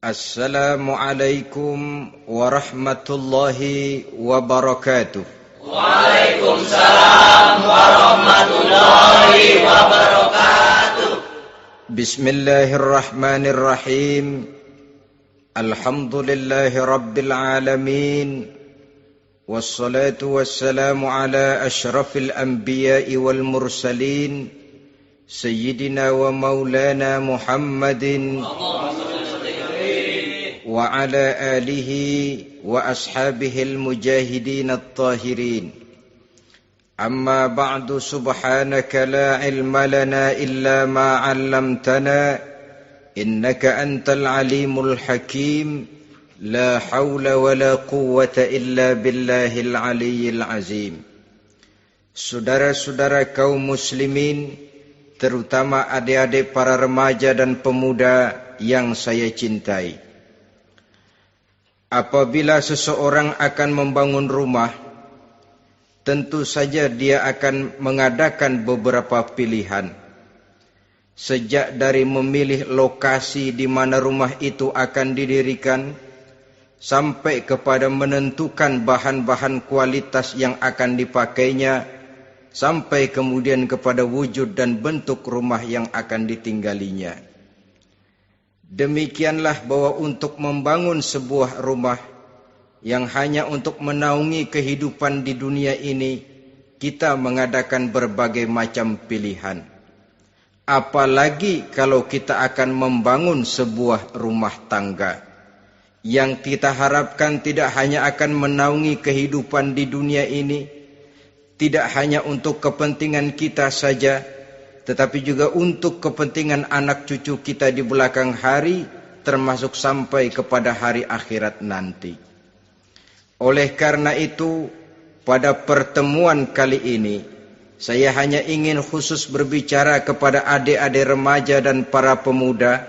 Assalamualaikum warahmatullahi wabarakatuh. Waalaikumsalam warahmatullahi wabarakatuh. Bismillahirrahmanirrahim. Alhamdulillahi rabbil alamin. Wassalatu wassalamu ala ashrafil anbiya'i wal mursalin. Sayyidina wa maulana Muhammadin wa ala alihi wa ashabihil mujahidin at-tahirin. Amma ba'du, subhanaka la ilma lana illa ma 'allamtana innaka antal alimul hakim. La haula wa la quwwata illa billahil aliyyil azim. Saudara-saudara kaum muslimin, terutama adik-adik para remaja dan pemuda yang saya cintai. Apabila seseorang akan membangun rumah, tentu saja dia akan mengadakan beberapa pilihan. Sejak dari memilih lokasi di mana rumah itu akan didirikan, sampai kepada menentukan bahan-bahan kualitas yang akan dipakainya, sampai kemudian kepada wujud dan bentuk rumah yang akan ditinggalinya. Demikianlah bahwa untuk membangun sebuah rumah yang hanya untuk menaungi kehidupan di dunia ini, kita mengadakan berbagai macam pilihan. Apalagi kalau kita akan membangun sebuah rumah tangga yang kita harapkan tidak hanya akan menaungi kehidupan di dunia ini, tidak hanya untuk kepentingan kita saja, tetapi juga untuk kepentingan anak cucu kita di belakang hari, termasuk sampai kepada hari akhirat nanti. Oleh karena itu, pada pertemuan kali ini, saya hanya ingin khusus berbicara kepada adik-adik remaja dan para pemuda,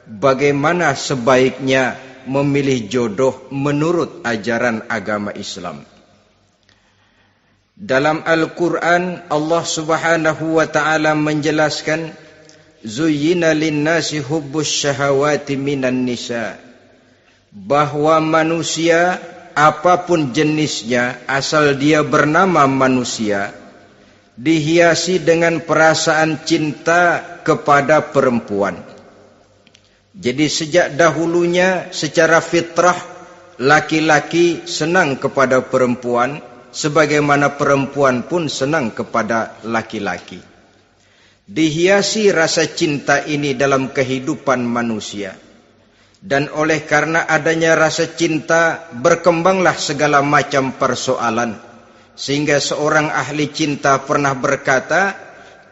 bagaimana sebaiknya memilih jodoh menurut ajaran agama Islam. Dalam Al-Quran, Allah subhanahu wa ta'ala menjelaskan, Zuyyina linnasi hubbus syahawati minan nisa. Bahwa manusia, apapun jenisnya, asal dia bernama manusia, dihiasi dengan perasaan cinta kepada perempuan. Jadi sejak dahulunya secara fitrah, laki-laki senang kepada perempuan, sebagaimana perempuan pun senang kepada laki-laki. Dihiasi rasa cinta ini dalam kehidupan manusia. Dan oleh karena adanya rasa cinta, berkembanglah segala macam persoalan. Sehingga seorang ahli cinta pernah berkata,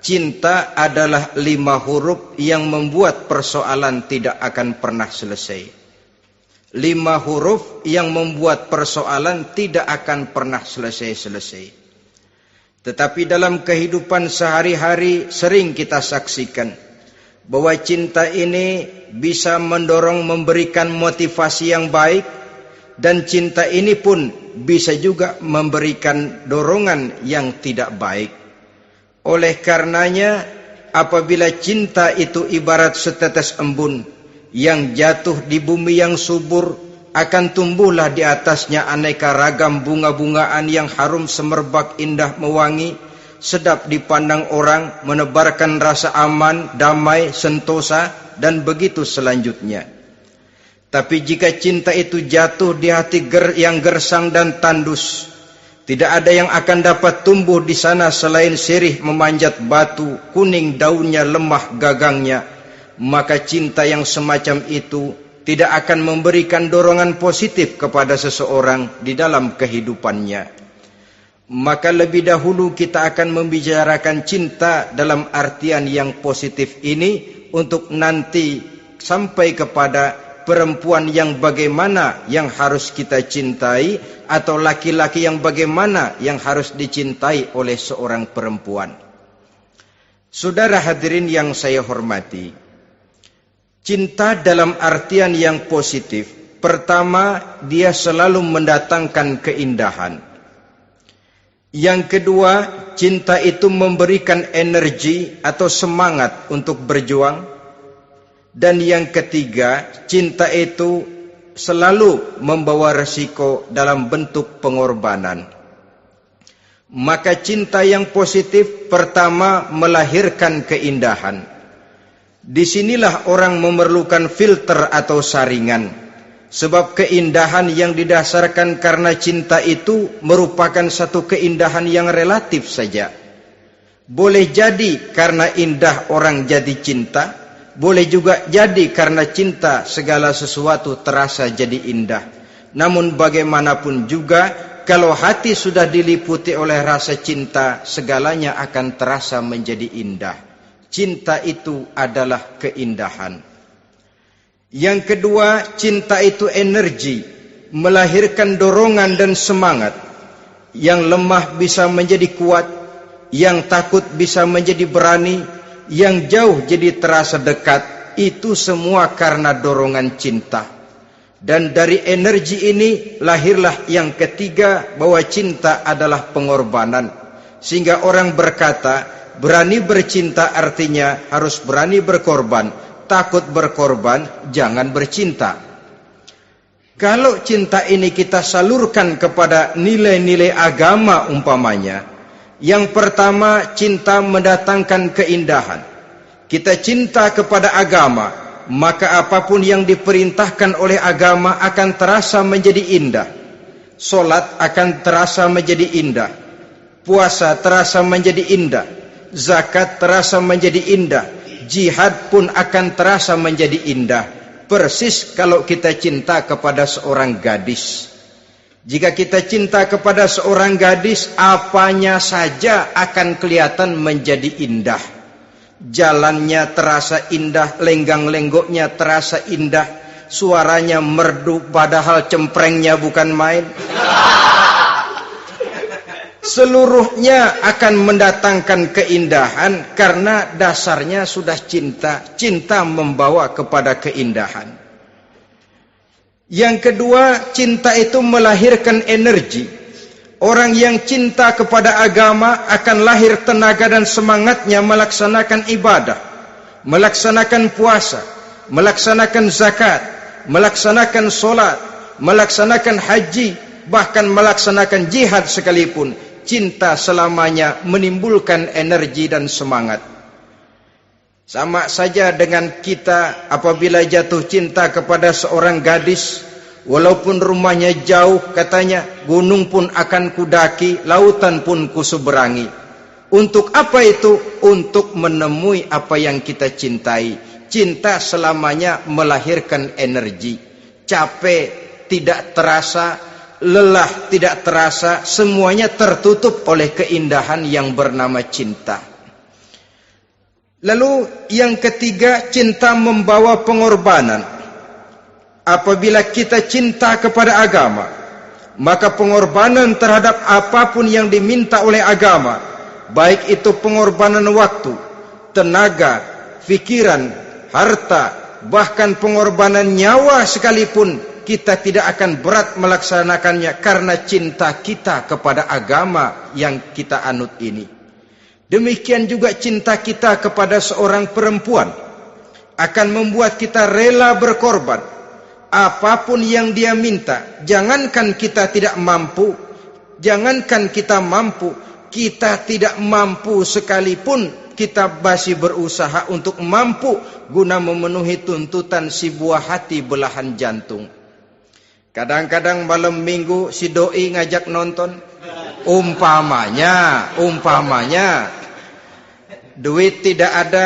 cinta adalah 5 huruf yang membuat persoalan tidak akan pernah selesai. 5 huruf yang membuat persoalan tidak akan pernah selesai-selesai. Tetapi dalam kehidupan sehari-hari sering kita saksikan bahwa cinta ini bisa mendorong, memberikan motivasi yang baik, dan cinta ini pun bisa juga memberikan dorongan yang tidak baik. Oleh karenanya, apabila cinta itu ibarat setetes embun yang jatuh di bumi yang subur, akan tumbuhlah di atasnya aneka ragam bunga-bungaan yang harum semerbak, indah mewangi, sedap dipandang orang, menebarkan rasa aman, damai, sentosa, dan begitu selanjutnya. Tapi jika cinta itu jatuh di hati yang gersang dan tandus, tidak ada yang akan dapat tumbuh di sana selain sirih memanjat batu, kuning daunnya, lemah gagangnya, maka cinta yang semacam itu tidak akan memberikan dorongan positif kepada seseorang di dalam kehidupannya. Maka lebih dahulu kita akan membicarakan cinta dalam artian yang positif ini, untuk nanti sampai kepada perempuan yang bagaimana yang harus kita cintai, atau laki-laki yang bagaimana yang harus dicintai oleh seorang perempuan. Saudara hadirin yang saya hormati, cinta dalam artian yang positif, pertama, dia selalu mendatangkan keindahan. Yang kedua, cinta itu memberikan energi atau semangat untuk berjuang. Dan yang ketiga, cinta itu selalu membawa resiko dalam bentuk pengorbanan. Maka cinta yang positif pertama melahirkan keindahan. Disinilah orang memerlukan filter atau saringan. Sebab keindahan yang didasarkan karena cinta itu merupakan satu keindahan yang relatif saja. Boleh jadi karena indah orang jadi cinta, boleh juga jadi karena cinta segala sesuatu terasa jadi indah. Namun bagaimanapun juga, kalau hati sudah diliputi oleh rasa cinta, segalanya akan terasa menjadi indah. Cinta itu adalah keindahan. Yang kedua, cinta itu energi, melahirkan dorongan dan semangat. Yang lemah bisa menjadi kuat, yang takut bisa menjadi berani, yang jauh jadi terasa dekat. Itu semua karena dorongan cinta. Dan dari energi ini lahirlah yang ketiga, bahwa cinta adalah pengorbanan. Sehingga orang berkata, berani bercinta artinya harus berani berkorban. Takut berkorban, jangan bercinta. Kalau cinta ini kita salurkan kepada nilai-nilai agama umpamanya, yang pertama, cinta mendatangkan keindahan. Kita cinta kepada agama, maka apapun yang diperintahkan oleh agama akan terasa menjadi indah. Solat akan terasa menjadi indah. Puasa terasa menjadi indah. Zakat terasa menjadi indah. Jihad pun akan terasa menjadi indah. Persis kalau kita cinta kepada seorang gadis. Jika kita cinta kepada seorang gadis, apanya saja akan kelihatan menjadi indah. Jalannya terasa indah, lenggang-lenggoknya terasa indah, suaranya merdu padahal cemprengnya bukan main. Seluruhnya akan mendatangkan keindahan karena dasarnya sudah cinta. Cinta membawa kepada keindahan. Yang kedua, cinta itu melahirkan energi. Orang yang cinta kepada agama akan lahir tenaga dan semangatnya melaksanakan ibadah, melaksanakan puasa, melaksanakan zakat, melaksanakan solat, melaksanakan haji, bahkan melaksanakan jihad sekalipun. Cinta selamanya menimbulkan energi dan semangat. Sama saja dengan kita apabila jatuh cinta kepada seorang gadis, walaupun rumahnya jauh, katanya, gunung pun akan kudaki, lautan pun kuseberangi. Untuk apa itu? Untuk menemui apa yang kita cintai. Cinta selamanya melahirkan energi. Capek tidak terasa, lelah tidak terasa, semuanya tertutup oleh keindahan yang bernama cinta. Lalu yang ketiga, cinta membawa pengorbanan. Apabila kita cinta kepada agama, maka pengorbanan terhadap apapun yang diminta oleh agama, baik itu pengorbanan waktu, tenaga, pikiran, harta, bahkan pengorbanan nyawa sekalipun, kita tidak akan berat melaksanakannya karena cinta kita kepada agama yang kita anut ini. Demikian juga cinta kita kepada seorang perempuan akan membuat kita rela berkorban. Apapun yang dia minta, jangankan kita tidak mampu, jangankan kita mampu, kita tidak mampu sekalipun, kita masih berusaha untuk mampu guna memenuhi tuntutan si buah hati belahan jantung. Kadang-kadang malam minggu si doi ngajak nonton, umpamanya duit tidak ada,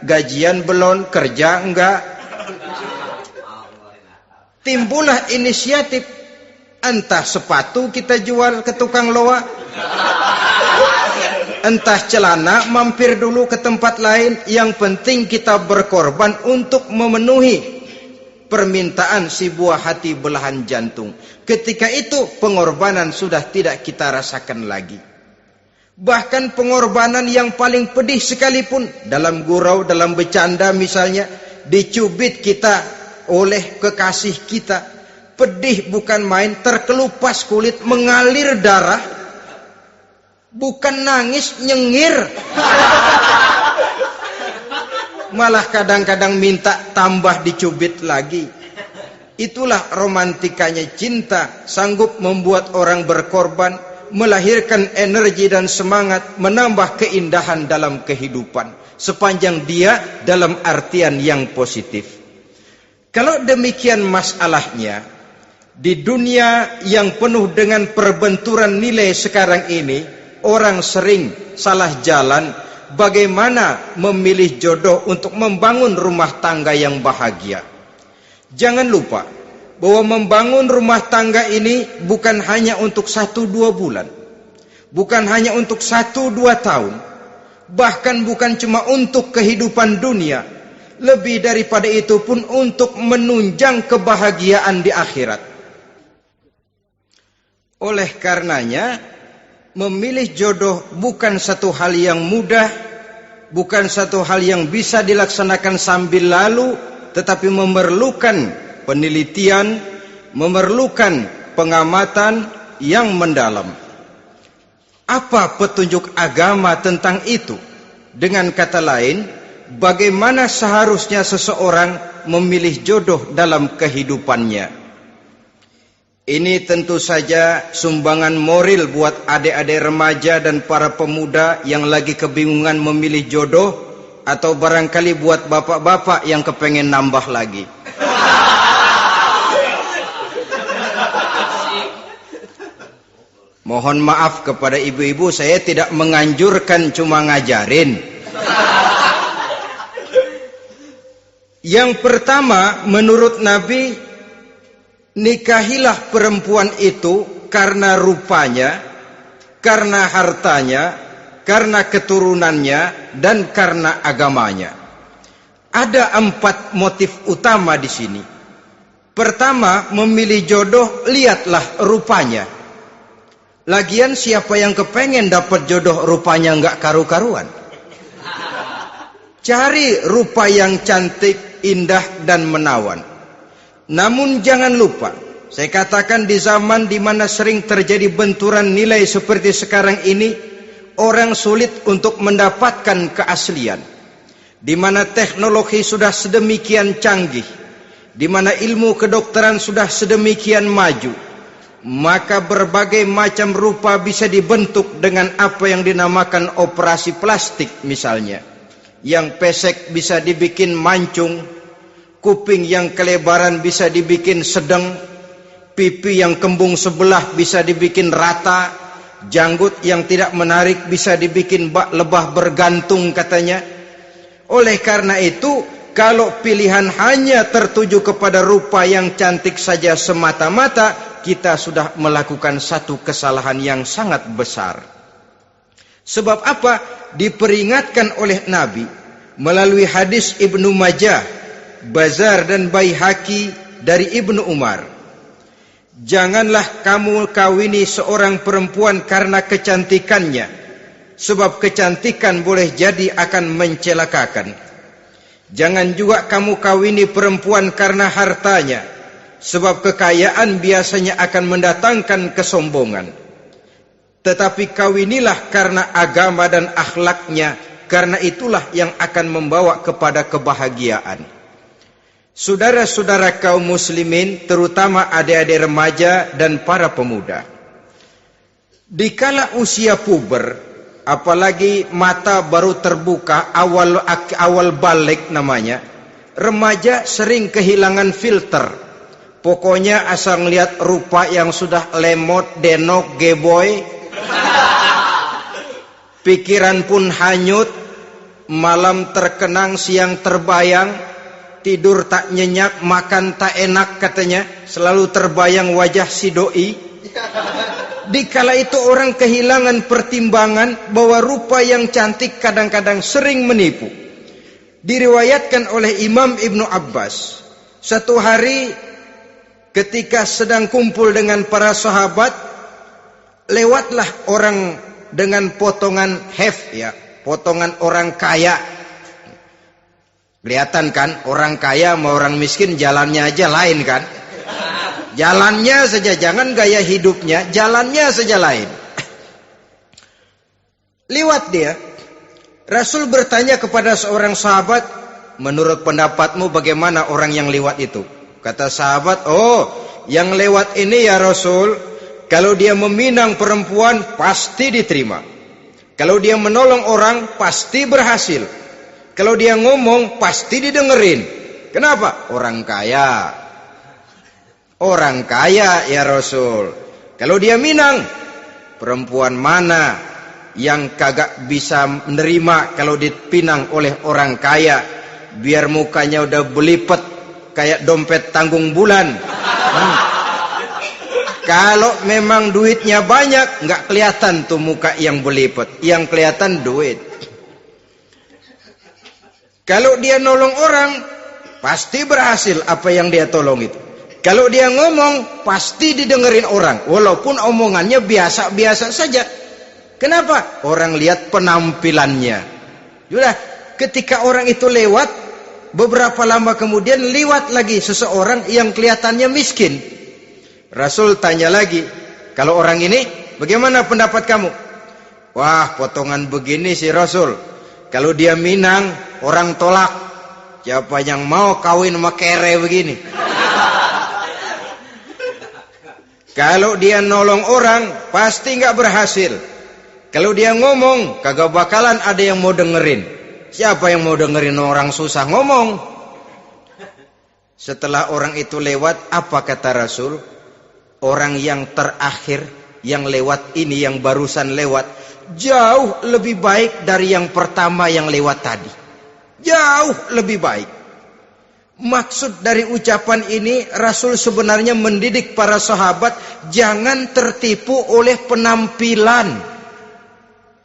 gajian belum, kerja enggak. Timbullah inisiatif, entah sepatu kita jual ke tukang loa, entah celana mampir dulu ke tempat lain. Yang penting kita berkorban untuk memenuhi permintaan si buah hati belahan jantung. Ketika itu pengorbanan sudah tidak kita rasakan lagi. Bahkan pengorbanan yang paling pedih sekalipun, dalam gurau, dalam bercanda misalnya, dicubit kita oleh kekasih kita, pedih bukan main, terkelupas kulit, mengalir darah, bukan nangis, nyengir. malah kadang-kadang minta tambah dicubit lagi. Itulah romantikanya cinta, sanggup membuat orang berkorban, melahirkan energi dan semangat, menambah keindahan dalam kehidupan, sepanjang dia dalam artian yang positif. Kalau demikian masalahnya, di dunia yang penuh dengan perbenturan nilai sekarang ini, orang sering salah jalan bagaimana memilih jodoh untuk membangun rumah tangga yang bahagia. Jangan lupa bahwa membangun rumah tangga ini bukan hanya untuk 1-2 bulan, bukan hanya untuk 1-2 tahun, bahkan bukan cuma untuk kehidupan dunia, lebih daripada itu pun untuk menunjang kebahagiaan di akhirat. Oleh karenanya, memilih jodoh bukan satu hal yang mudah, bukan satu hal yang bisa dilaksanakan sambil lalu, tetapi memerlukan penelitian, memerlukan pengamatan yang mendalam. Apa petunjuk agama tentang itu? Dengan kata lain, bagaimana seharusnya seseorang memilih jodoh dalam kehidupannya? Ini tentu saja sumbangan moral buat adik-adik remaja dan para pemuda yang lagi kebingungan memilih jodoh, atau barangkali buat bapak-bapak yang kepengen nambah lagi. Mohon maaf kepada ibu-ibu, saya tidak menganjurkan, cuma ngajarin. Yang pertama, menurut Nabi, nikahilah perempuan itu karena rupanya, karena hartanya, karena keturunannya, dan karena agamanya. Ada 4 motif utama di sini. Pertama, memilih jodoh, lihatlah rupanya. Lagian siapa yang kepengen dapat jodoh rupanya nggak karu-karuan? Cari rupa yang cantik, indah, dan menawan. Namun jangan lupa, saya katakan di zaman di mana sering terjadi benturan nilai seperti sekarang ini, orang sulit untuk mendapatkan keaslian. Di mana teknologi sudah sedemikian canggih, di mana ilmu kedokteran sudah sedemikian maju, maka berbagai macam rupa bisa dibentuk dengan apa yang dinamakan operasi plastik misalnya. Yang pesek bisa dibikin mancung, kuping yang kelebaran bisa dibikin sedang, pipi yang kembung sebelah bisa dibikin rata, janggut yang tidak menarik bisa dibikin lebah bergantung katanya. Oleh karena itu, kalau pilihan hanya tertuju kepada rupa yang cantik saja semata-mata, kita sudah melakukan satu kesalahan yang sangat besar. Sebab apa? Diperingatkan oleh Nabi melalui hadis Ibnu Majah, Bazar dan Baihaqi dari Ibnu Umar. Janganlah kamu kawini seorang perempuan karena kecantikannya, sebab kecantikan boleh jadi akan mencelakakan. Jangan juga kamu kawini perempuan karena hartanya, sebab kekayaan biasanya akan mendatangkan kesombongan. Tetapi kawinilah karena agama dan akhlaknya, karena itulah yang akan membawa kepada kebahagiaan. Saudara-saudara kaum muslimin, terutama adik-adik remaja dan para pemuda, dikala usia puber, apalagi mata baru terbuka, awal balik namanya, remaja sering kehilangan filter. Pokoknya asal ngelihat rupa yang sudah lemot, denok, geboy, pikiran pun hanyut, malam terkenang, siang terbayang, tidur tak nyenyak, makan tak enak katanya, selalu terbayang wajah si doi. Dikala itu orang kehilangan pertimbangan bahwa rupa yang cantik kadang-kadang sering menipu. Diriwayatkan oleh Imam Ibnu Abbas, satu hari ketika sedang kumpul dengan para sahabat, lewatlah orang dengan potongan potongan orang kaya. Kelihatan kan, orang kaya sama orang miskin jalannya aja lain kan. Jalannya saja, jangan gaya hidupnya, jalannya saja lain. Liwat dia. Rasul bertanya kepada seorang sahabat, menurut pendapatmu bagaimana orang yang lewat itu? Kata sahabat, oh, yang lewat ini ya Rasul, kalau dia meminang perempuan pasti diterima. Kalau dia menolong orang pasti berhasil. Kalau dia ngomong pasti didengerin. Kenapa? Orang kaya. Orang kaya ya Rasul. Kalau dia minang, perempuan mana yang kagak bisa menerima kalau dipinang oleh orang kaya? Biar mukanya udah belipet kayak dompet tanggung bulan. Kalau memang duitnya banyak, nggak kelihatan tuh muka yang belipet. Yang kelihatan duit. Kalau dia nolong orang, pasti berhasil apa yang dia tolong itu. Kalau dia ngomong, pasti didengerin orang. Walaupun omongannya biasa-biasa saja. Kenapa? Orang lihat penampilannya. Sudah, ketika orang itu lewat, beberapa lama kemudian lewat lagi seseorang yang kelihatannya miskin. Rasul tanya lagi, kalau orang ini, bagaimana pendapat kamu? Wah, potongan begini sih Rasul. Kalau dia minang, orang tolak. Siapa yang mau kawin sama kere begini? Kalau dia nolong orang, pasti nggak berhasil. Kalau dia ngomong, kagak bakalan ada yang mau dengerin. Siapa yang mau dengerin orang susah ngomong? Setelah orang itu lewat, apa kata Rasul? Orang yang terakhir, yang lewat ini, yang barusan lewat, jauh lebih baik dari yang pertama yang lewat tadi. Jauh lebih baik. Maksud dari ucapan ini, Rasul sebenarnya mendidik para sahabat jangan tertipu oleh penampilan.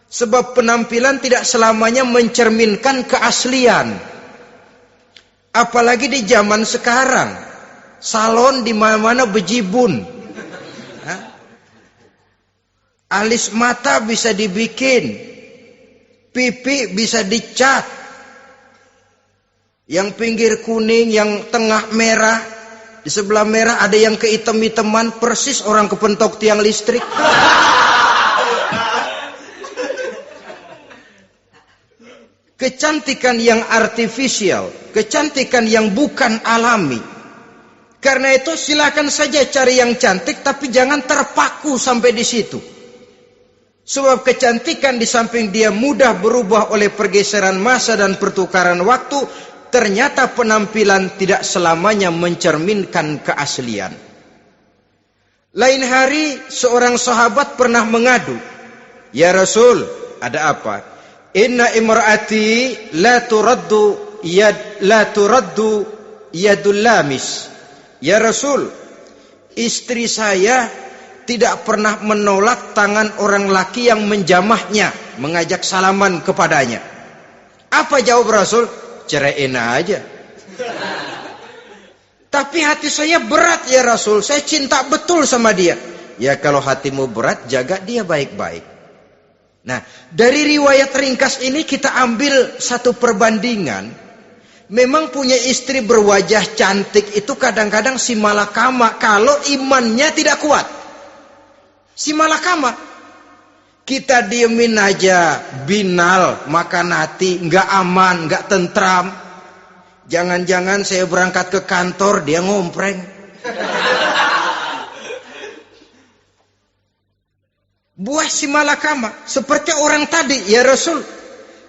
Sebab penampilan tidak selamanya mencerminkan keaslian. Apalagi di zaman sekarang, salon di mana-mana bejibun. Alis mata bisa dibikin, pipi bisa dicat. Yang pinggir kuning, yang tengah merah, di sebelah merah ada yang kehitam-hitaman, persis orang kepentok tiang listrik. Kecantikan yang artifisial, kecantikan yang bukan alami. Karena itu silakan saja cari yang cantik, tapi jangan terpaku sampai di situ. Sebab kecantikan di samping dia mudah berubah oleh pergeseran masa dan pertukaran waktu, ternyata penampilan tidak selamanya mencerminkan keaslian. Lain hari seorang sahabat pernah mengadu, "Ya Rasul, ada apa? Inna imraati la turaddu yadul lamis." Ya Rasul, istri saya tidak pernah menolak tangan orang laki yang menjamahnya, mengajak salaman kepadanya. Apa jawab Rasul? Ceraiin aja. Tapi hati saya berat ya Rasul, saya cinta betul sama dia. Ya kalau hatimu berat, jaga dia baik-baik. Nah, dari riwayat ringkas ini kita ambil satu perbandingan. Memang punya istri berwajah cantik itu kadang-kadang si malakama kalau imannya tidak kuat. Si malakama. Kita diemin aja, binal, makan hati, nggak aman, nggak tentram. Jangan-jangan saya berangkat ke kantor, dia ngompreng. Buah si malakama, seperti orang tadi, ya Rasul.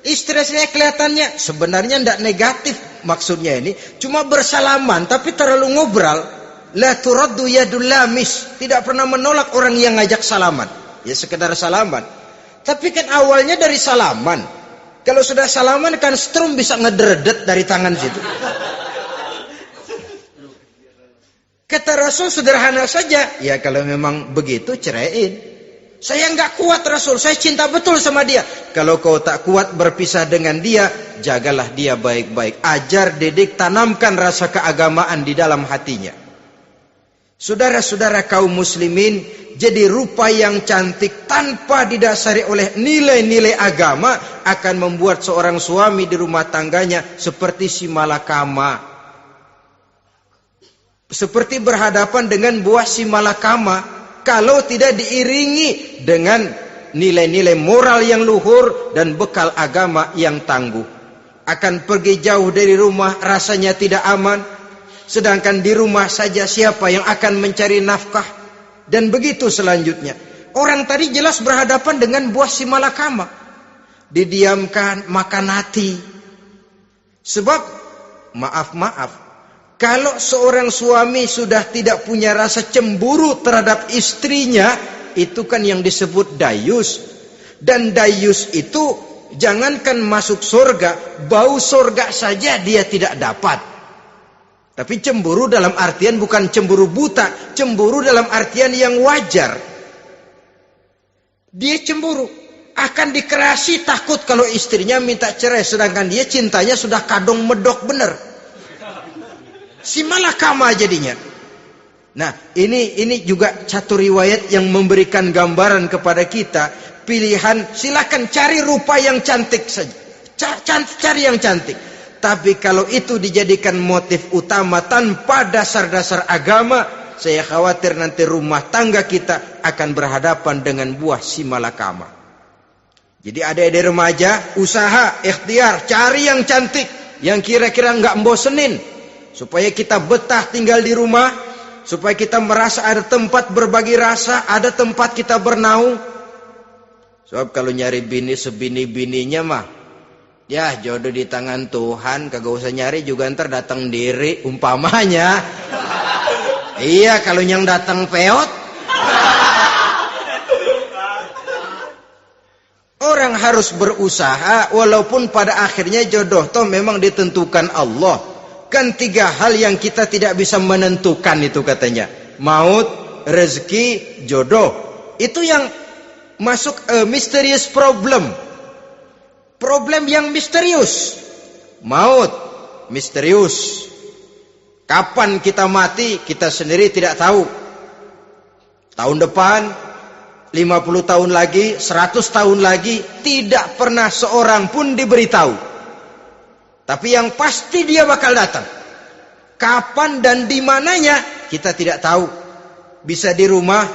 Istri saya kelihatannya, sebenarnya nggak negatif maksudnya ini, cuma bersalaman, tapi terlalu ngobrol. La turaddu yadul lamis, tidak pernah menolak orang yang ngajak salaman. Ya sekedar salaman. Tapi kan awalnya dari salaman. Kalau sudah salaman kan strum bisa ngederdet dari tangan situ. Kata Rasul sederhana saja. Ya kalau memang begitu ceraiin. Saya nggak kuat Rasul. Saya cinta betul sama dia. Kalau kau tak kuat berpisah dengan dia, jagalah dia baik-baik. Ajar, didik, tanamkan rasa keagamaan di dalam hatinya. Saudara-saudara kaum muslimin, jadi rupa yang cantik tanpa didasari oleh nilai-nilai agama akan membuat seorang suami di rumah tangganya seperti si malakama. Seperti berhadapan dengan buah si malakama kalau tidak diiringi dengan nilai-nilai moral yang luhur dan bekal agama yang tangguh. akan pergi jauh dari rumah rasanya tidak aman. Sedangkan di rumah saja siapa yang akan mencari nafkah? Dan begitu selanjutnya. Orang tadi jelas berhadapan dengan buah si malakama. Didiamkan, makan hati. Sebab, maaf, kalau seorang suami sudah tidak punya rasa cemburu terhadap istrinya, itu kan yang disebut dayus. Dan dayus itu, jangankan masuk surga, bau surga saja dia tidak dapat. Tapi cemburu dalam artian bukan cemburu buta, cemburu dalam artian yang wajar. Dia cemburu, akan dikerasi takut kalau istrinya minta cerai, sedangkan dia cintanya sudah kadung medok bener. Si malakama jadinya. Nah, ini juga satu riwayat yang memberikan gambaran kepada kita. Pilihan, silakan cari rupa yang cantik saja. Cari yang cantik. Tapi kalau itu dijadikan motif utama tanpa dasar-dasar agama, saya khawatir nanti rumah tangga kita akan berhadapan dengan buah si malakama. Jadi adik-adik remaja, usaha, ikhtiar, cari yang cantik, yang kira-kira nggak membosenin, supaya kita betah tinggal di rumah, supaya kita merasa ada tempat berbagi rasa, ada tempat kita bernaung. Sebab kalau nyari bini sebini-bininya mah, ya jodoh di tangan Tuhan, kagak usah nyari juga ntar datang diri umpamanya. Iya, kalau yang datang peot. Orang harus berusaha walaupun pada akhirnya jodoh toh memang ditentukan Allah. Kan 3 hal yang kita tidak bisa menentukan itu katanya. Maut, rezeki, jodoh. Itu yang masuk mysterious problem. Problem yang misterius. Maut, misterius. Kapan kita mati, kita sendiri tidak tahu. Tahun depan, 50 tahun lagi, 100 tahun lagi, tidak pernah seorang pun diberitahu. Tapi yang pasti dia bakal datang. Kapan dan di mananya, kita tidak tahu. Bisa di rumah,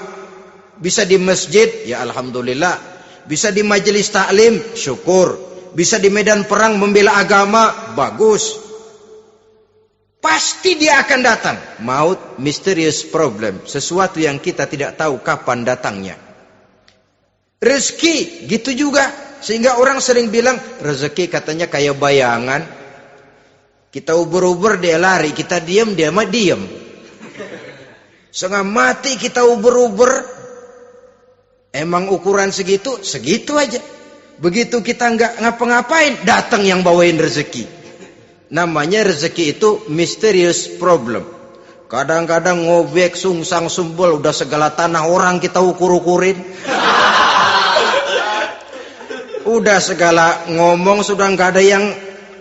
bisa di masjid, ya alhamdulillah. Bisa di majelis taklim, syukur. Bisa di medan perang membela agama, bagus. Pasti dia akan datang. Maut, mysterious problem. Sesuatu yang kita tidak tahu kapan datangnya. Rezeki, gitu juga. Sehingga orang sering bilang, rezeki katanya kayak bayangan. Kita ubur-ubur, dia lari. Kita diam, dia mah diam. Setengah mati kita ubur-ubur. Emang ukuran segitu, segitu aja. Begitu kita nggak ngapa-ngapain, datang yang bawain rezeki. Namanya rezeki itu mysterious problem. Kadang-kadang ngobek, sungsang, sumbul, udah segala tanah orang kita ukur-ukurin. Udah segala ngomong sudah nggak ada yang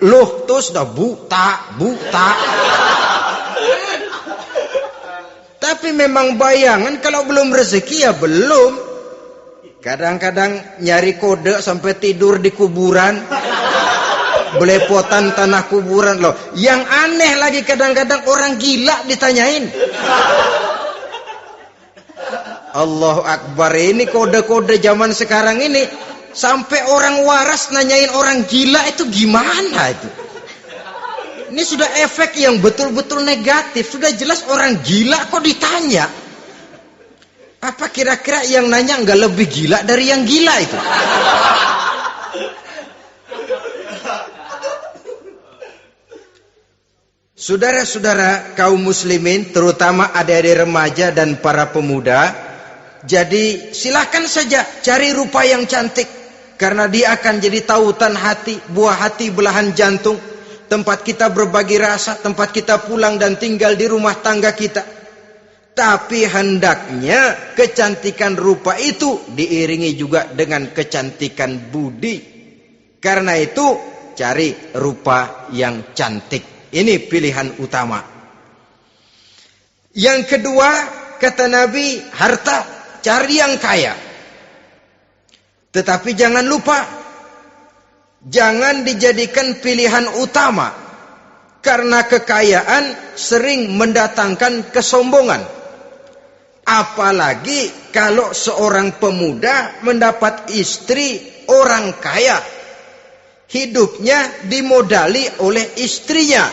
loh, tuh sudah buta. Tapi memang bayangan, kalau belum rezeki ya belum. Kadang-kadang nyari kode sampai tidur di kuburan. Belepotan tanah kuburan loh. Yang aneh lagi kadang-kadang orang gila ditanyain. Allahu Akbar, ini kode-kode zaman sekarang ini. Sampai orang waras nanyain orang gila itu gimana itu. Ini sudah efek yang betul-betul negatif. Sudah jelas orang gila kok ditanya. Apa kira-kira yang nanya nggak lebih gila dari yang gila itu? Saudara-saudara kaum muslimin, terutama adik-adik remaja dan para pemuda, jadi silakan saja cari rupa yang cantik, karena dia akan jadi tautan hati, buah hati belahan jantung, tempat kita berbagi rasa, tempat kita pulang dan tinggal di rumah tangga kita. Tapi hendaknya kecantikan rupa itu diiringi juga dengan kecantikan budi. Karena itu cari rupa yang cantik. Ini pilihan utama. Yang kedua, kata Nabi, harta, cari yang kaya. Tetapi jangan lupa, jangan dijadikan pilihan utama. Karena kekayaan sering mendatangkan kesombongan. Apalagi kalau seorang pemuda mendapat istri orang kaya. hidupnya dimodali oleh istrinya,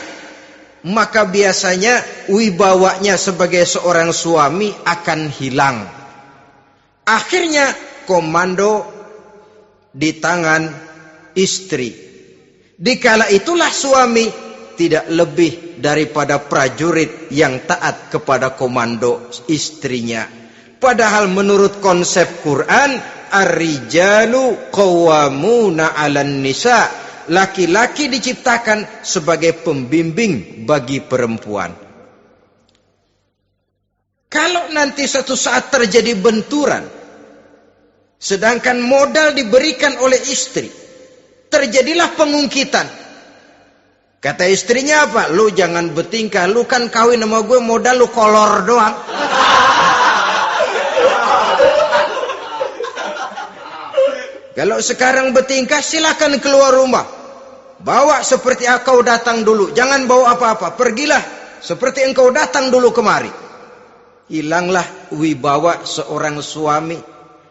maka biasanya wibawanya sebagai seorang suami akan hilang. Akhirnya komando di tangan istri. Dikala itulah suami tidak lebih daripada prajurit yang taat kepada komando istrinya. Padahal menurut konsep Quran, ar-rijalu qawwamuna 'alan nisa, laki-laki diciptakan sebagai pembimbing bagi perempuan. Kalau nanti suatu saat terjadi benturan, sedangkan modal diberikan oleh istri, terjadilah pengungkitan. Kata istrinya apa? Lu jangan bertingkah, lu kan kawin sama gue modal lu kolor doang. Kalau sekarang bertingkah silakan keluar rumah. Bawa seperti engkau datang dulu. Jangan bawa apa-apa. Pergilah seperti engkau datang dulu kemari. Hilanglah wibawa seorang suami.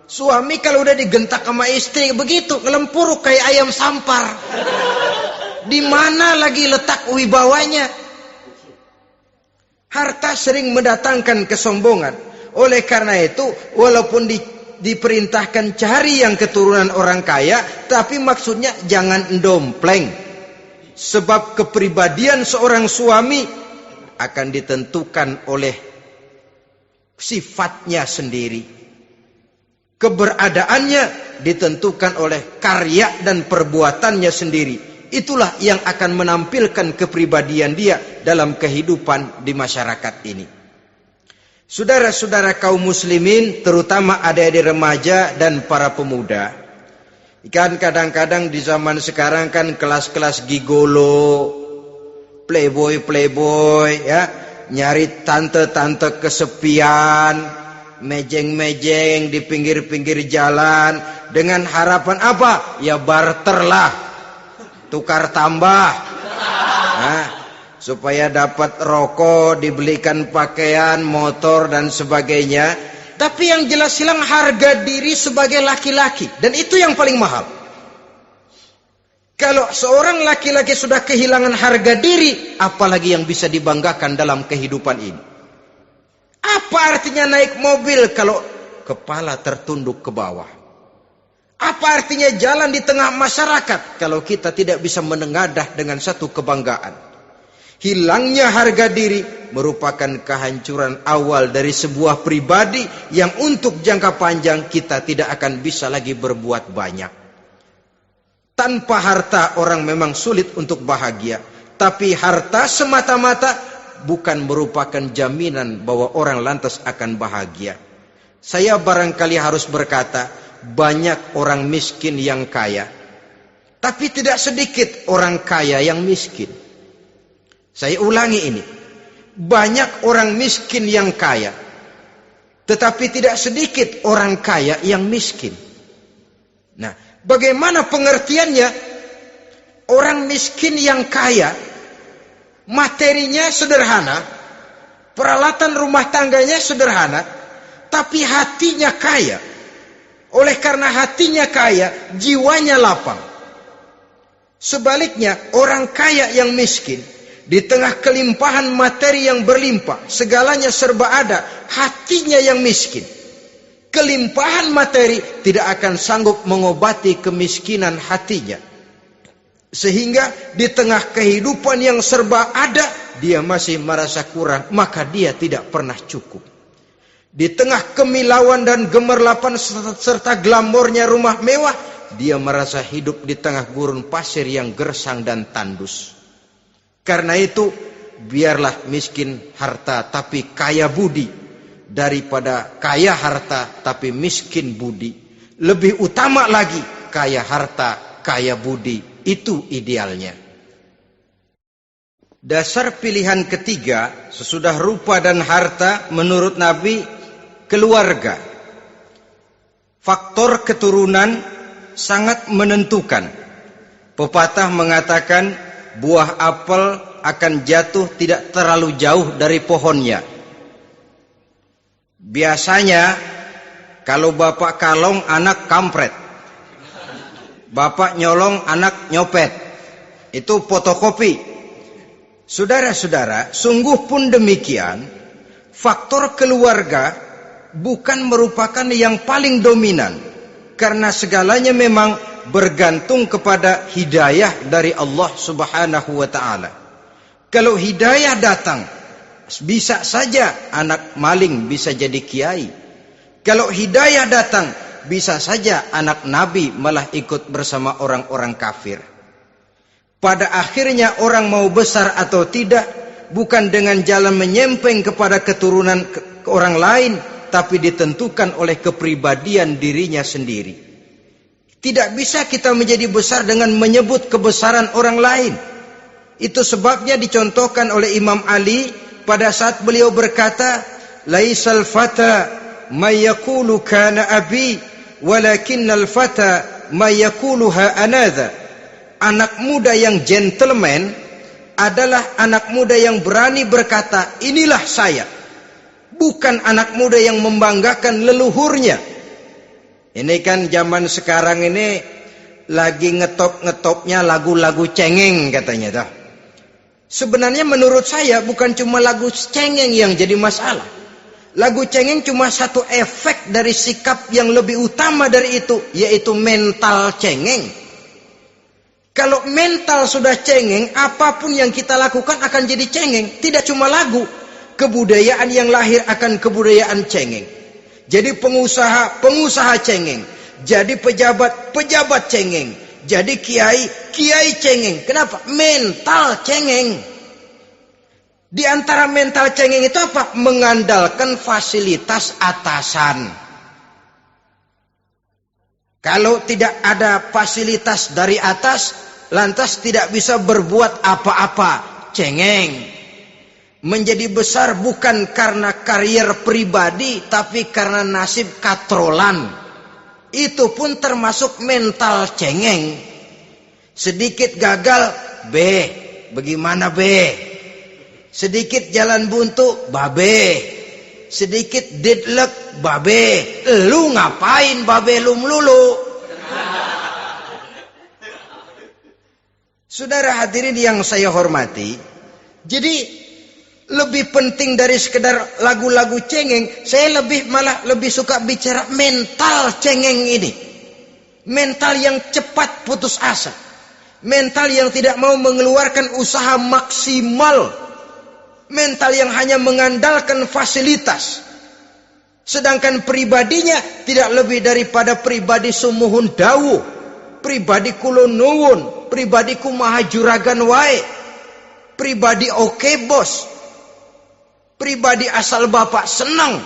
Suami kalau udah digentak sama istri begitu, ngelempuruk kayak ayam sampar. Di mana lagi letak wibawanya? Harta sering mendatangkan kesombongan. Oleh karena itu, walaupun diperintahkan cari yang keturunan orang kaya, tapi maksudnya jangan dompleng. Sebab kepribadian seorang suami akan ditentukan oleh sifatnya sendiri. Keberadaannya ditentukan oleh karya dan perbuatannya sendiri. Itulah yang akan menampilkan kepribadian dia dalam kehidupan di masyarakat ini. Saudara-saudara kaum muslimin, terutama adik-adik remaja dan para pemuda, kan kadang-kadang di zaman sekarang kan kelas-kelas gigolo, playboy ya, nyari tante-tante kesepian, mejeng-mejeng di pinggir-pinggir jalan dengan harapan apa? Ya barter lah, tukar tambah. Nah, supaya dapat rokok, dibelikan pakaian, motor dan sebagainya. Tapi yang jelas hilang harga diri sebagai laki-laki, dan itu yang paling mahal. Kalau seorang laki-laki sudah kehilangan harga diri, apalagi yang bisa dibanggakan dalam kehidupan ini? Apa artinya naik mobil kalau kepala tertunduk ke bawah? Apa artinya jalan di tengah masyarakat kalau kita tidak bisa menengadah dengan satu kebanggaan? Hilangnya harga diri merupakan kehancuran awal dari sebuah pribadi yang untuk jangka panjang kita tidak akan bisa lagi berbuat banyak. Tanpa harta orang memang sulit untuk bahagia. Tapi harta semata-mata bukan merupakan jaminan bahwa orang lantas akan bahagia. Saya barangkali harus berkata, banyak orang miskin yang kaya. Tapi tidak sedikit orang kaya yang miskin. Saya ulangi ini. Banyak orang miskin yang kaya. Tetapi tidak sedikit orang kaya yang miskin. Nah, bagaimana pengertiannya? Orang miskin yang kaya, materinya sederhana, peralatan rumah tangganya sederhana, tapi hatinya kaya. Oleh karena hatinya kaya, jiwanya lapang. Sebaliknya, orang kaya yang miskin, di tengah kelimpahan materi yang berlimpah, segalanya serba ada, hatinya yang miskin. Kelimpahan materi tidak akan sanggup mengobati kemiskinan hatinya. Sehingga di tengah kehidupan yang serba ada, dia masih merasa kurang, maka dia tidak pernah cukup. Di tengah kemilauan dan gemerlapan serta glamornya rumah mewah, dia merasa hidup di tengah gurun pasir yang gersang dan tandus. Karena itu, biarlah miskin harta tapi kaya budi, daripada kaya harta tapi miskin budi. Lebih utama lagi kaya harta, kaya budi. Itu idealnya. Dasar pilihan ketiga sesudah rupa dan harta menurut Nabi, keluarga. Faktor keturunan sangat menentukan. Pepatah mengatakan, buah apel akan jatuh tidak terlalu jauh dari pohonnya. Biasanya kalau bapak kalong, anak kampret. Bapak nyolong, anak nyopet. Itu fotokopi. Saudara-saudara, sungguh pun demikian, faktor keluarga bukan merupakan yang paling dominan. Karena segalanya memang bergantung kepada hidayah dari Allah Subhanahu wa ta'ala. Kalau hidayah datang, bisa saja anak maling bisa jadi kiai. Kalau hidayah datang, bisa saja anak nabi malah ikut bersama orang-orang kafir. Pada akhirnya orang mau besar atau tidak, bukan dengan jalan menyempeng kepada keturunan orang lain, tapi ditentukan oleh kepribadian dirinya sendiri. Tidak bisa kita menjadi besar dengan menyebut kebesaran orang lain. Itu sebabnya dicontohkan oleh Imam Ali pada saat beliau berkata, "Laisal fata may yaqulu kana abi, walakinnal fata may yaquluha anadha." Anak muda yang gentleman adalah anak muda yang berani berkata, "Inilah saya." Bukan anak muda yang membanggakan leluhurnya. Ini kan zaman sekarang ini lagi ngetop-ngetopnya lagu-lagu cengeng katanya dah. Sebenarnya menurut saya bukan cuma lagu cengeng yang jadi masalah. Lagu cengeng cuma satu efek dari sikap yang lebih utama dari itu, yaitu mental cengeng. Kalau mental sudah cengeng, apapun yang kita lakukan akan jadi cengeng. Tidak cuma lagu, kebudayaan yang lahir akan kebudayaan cengeng. Jadi pengusaha cengeng. Jadi pejabat cengeng. Jadi kiai cengeng. Kenapa? Mental cengeng. Di antara mental cengeng itu apa? Mengandalkan fasilitas atasan. Kalau tidak ada fasilitas dari atas, lantas tidak bisa berbuat apa-apa, cengeng. Menjadi besar bukan karena karier pribadi, tapi karena nasib katrolan. Itu pun termasuk mental cengeng. Sedikit gagal, bagaimana sedikit jalan buntu, sedikit deadlock, lu ngapain lu melulu? Saudara hadirin yang saya hormati, jadi lebih penting dari sekedar lagu-lagu cengeng, saya malah lebih suka bicara mental cengeng ini. Mental yang cepat putus asa. Mental yang tidak mau mengeluarkan usaha maksimal. Mental yang hanya mengandalkan fasilitas. Sedangkan pribadinya tidak lebih daripada pribadi sumuhun dawuh, pribadi kulon nuwun, pribadi kumaha juragan wae, pribadi oke bos, pribadi asal bapak senang.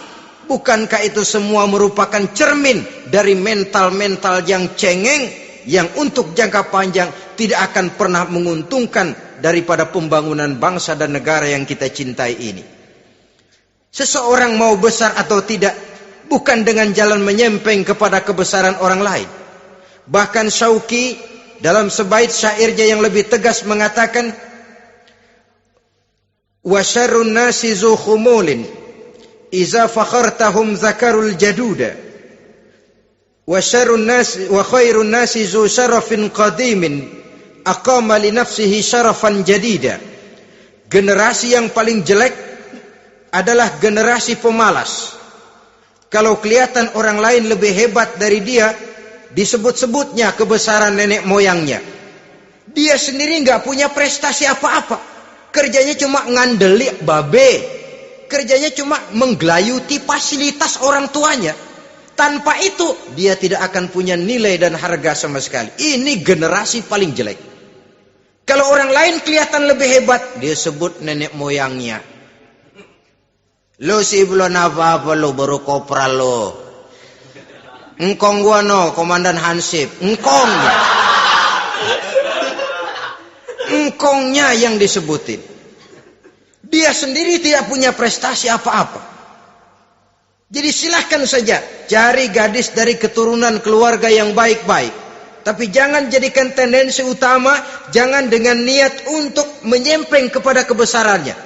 Bukankah itu semua merupakan cermin dari mental-mental yang cengeng, yang untuk jangka panjang tidak akan pernah menguntungkan daripada pembangunan bangsa dan negara yang kita cintai ini. Seseorang mau besar atau tidak, bukan dengan jalan menyempeng kepada kebesaran orang lain. Bahkan Syauqi dalam sebait syairnya yang lebih tegas mengatakan, "Wa syarrun nasi zu khumulin, iza fakhartahum zakarul jaduda. Wa syarrun nasi wa khairun nasi zu syarafin qadimin, aqama li nafsihi syarafan jadida." Generasi yang paling jelek adalah generasi pemalas. Kalau kelihatan orang lain lebih hebat dari dia, disebut-sebutnya kebesaran nenek moyangnya. Dia sendiri nggak punya prestasi apa-apa. Kerjanya cuma ngandeli kerjanya cuma menggelayuti fasilitas orang tuanya. Tanpa itu dia tidak akan punya nilai dan harga sama sekali. Ini generasi paling jelek. Kalau orang lain kelihatan lebih hebat, dia sebut nenek moyangnya. Lo sih belum apa-apa lo, baru kopral lo. Engkong gua no, komandan Hansip. Engkongnya yang disebutin. Dia sendiri tidak punya prestasi apa-apa. Jadi silahkan saja cari gadis dari keturunan keluarga yang baik-baik. Tapi jangan jadikan tendensi utama, jangan dengan niat untuk menyempeng kepada kebesarannya.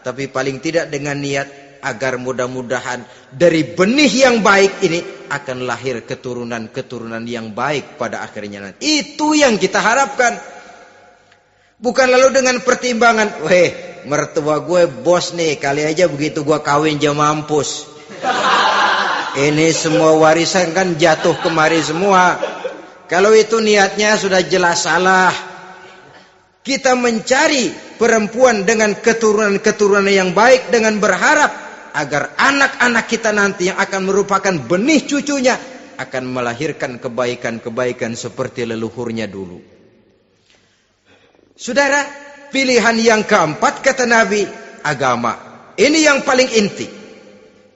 Tapi paling tidak dengan niat agar mudah-mudahan dari benih yang baik ini akan lahir keturunan-keturunan yang baik pada akhirnya nanti. Itu yang kita harapkan. Bukan lalu dengan pertimbangan, weh, mertua gue bos nih, kali aja begitu gue kawin dia mampus. Ini semua warisan kan jatuh kemari semua. Kalau itu niatnya sudah jelas salah. Kita mencari perempuan dengan keturunan-keturunan yang baik dengan berharap agar anak-anak kita nanti yang akan merupakan benih cucunya akan melahirkan kebaikan-kebaikan seperti leluhurnya dulu. Saudara, pilihan yang keempat kata Nabi, agama. Ini yang paling inti.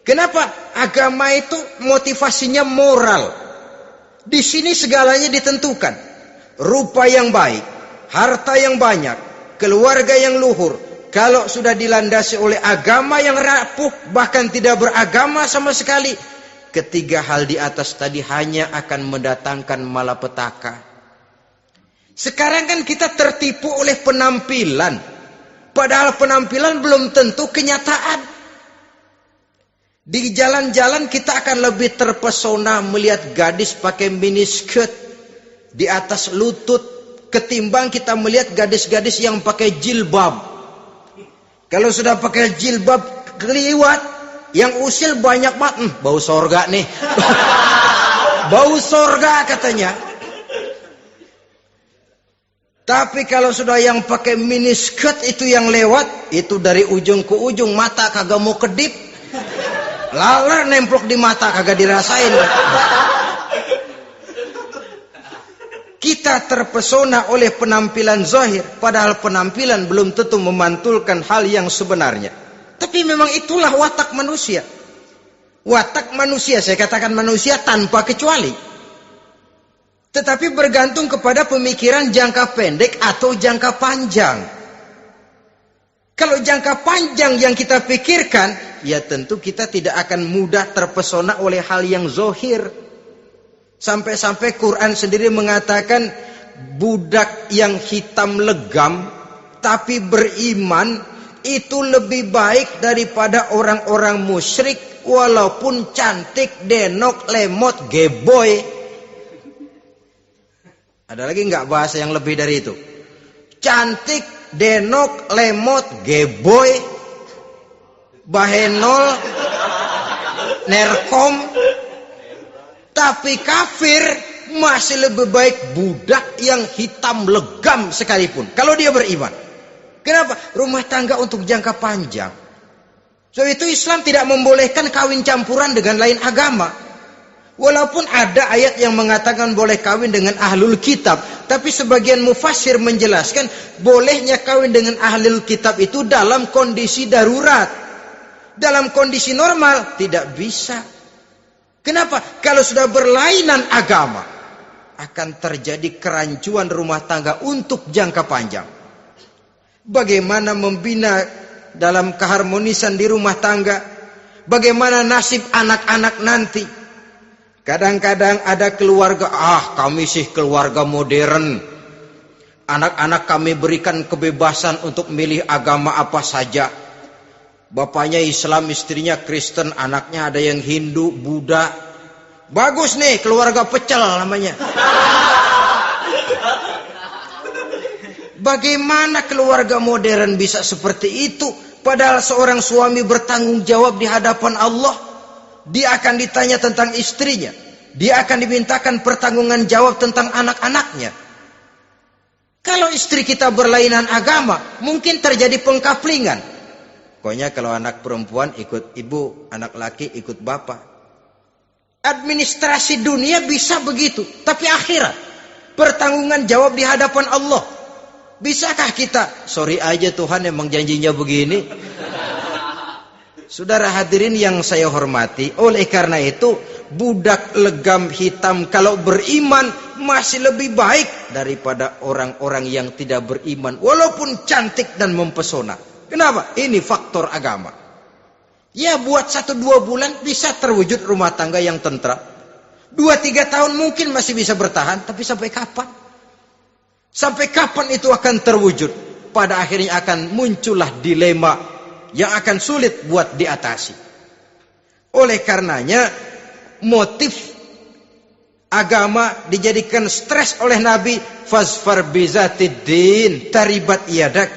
Kenapa? Agama itu motivasinya moral. Di sini segalanya ditentukan. Rupa yang baik, harta yang banyak, keluarga yang luhur. Kalau sudah dilandasi oleh agama yang rapuh, bahkan tidak beragama sama sekali, ketiga hal di atas tadi hanya akan mendatangkan malapetaka. Sekarang kan kita tertipu oleh penampilan, padahal penampilan belum tentu kenyataan. Di jalan-jalan kita akan lebih terpesona melihat gadis pakai miniskirt di atas lutut ketimbang kita melihat gadis-gadis yang pakai jilbab. Kalau sudah pakai jilbab keliwat, yang usil banyak banget, bau sorga nih. Bau sorga katanya. Tapi kalau sudah yang pakai miniskirt itu yang lewat, itu dari ujung ke ujung mata kagak mau kedip. Laler nemplok di mata kagak dirasain. Kita terpesona oleh penampilan zahir, padahal penampilan belum tentu memantulkan hal yang sebenarnya. Tapi memang itulah watak manusia. Watak manusia, saya katakan manusia tanpa kecuali. Tetapi bergantung kepada pemikiran jangka pendek atau jangka panjang. Kalau jangka panjang yang kita pikirkan, ya tentu kita tidak akan mudah terpesona oleh hal yang zahir. Sampai-sampai Quran sendiri mengatakan budak yang hitam legam tapi beriman itu lebih baik daripada orang-orang musyrik walaupun cantik, denok, lemot, geboy. Ada lagi nggak bahasa yang lebih dari itu? Cantik, denok, lemot, geboy, bahenol, nerkom. Tapi kafir masih lebih baik budak yang hitam legam sekalipun. Kalau dia beriman. Kenapa? Rumah tangga untuk jangka panjang. So itu Islam tidak membolehkan kawin campuran dengan lain agama. Walaupun ada ayat yang mengatakan boleh kawin dengan ahlul kitab. Tapi sebagian mufassir menjelaskan bolehnya kawin dengan ahlul kitab itu dalam kondisi darurat. Dalam kondisi normal tidak bisa. Kenapa? Kalau sudah berlainan agama, akan terjadi kerancuan rumah tangga untuk jangka panjang. Bagaimana membina dalam keharmonisan di rumah tangga? Bagaimana nasib anak-anak nanti? Kadang-kadang ada keluarga, kami sih keluarga modern. Anak-anak kami berikan kebebasan untuk milih agama apa saja. Bapaknya Islam, istrinya Kristen, anaknya ada yang Hindu, Buddha. Bagus nih, keluarga pecel namanya. Bagaimana keluarga modern bisa seperti itu? Padahal seorang suami bertanggung jawab di hadapan Allah. Dia akan ditanya tentang istrinya. Dia akan dimintakan pertanggungan jawab tentang anak-anaknya. Kalau istri kita berlainan agama, mungkin terjadi pengkaplingan. Pokoknya kalau anak perempuan ikut ibu, anak laki ikut bapak. Administrasi dunia bisa begitu, tapi akhirat pertanggungan jawab di hadapan Allah. Bisakah kita? Sorry aja Tuhan emang janjinya begini. Saudara hadirin yang saya hormati, oleh karena itu budak legam hitam kalau beriman masih lebih baik daripada orang-orang yang tidak beriman walaupun cantik dan mempesona. Kenapa? Ini faktor agama. Ya buat 1-2 bulan bisa terwujud rumah tangga yang tentram. 2-3 tahun mungkin masih bisa bertahan. Tapi sampai kapan? Sampai kapan itu akan terwujud? Pada akhirnya akan muncullah dilema yang akan sulit buat diatasi. Oleh karenanya motif Agama dijadikan stres oleh Nabi. Fasfar bizatiddin taribat yadak.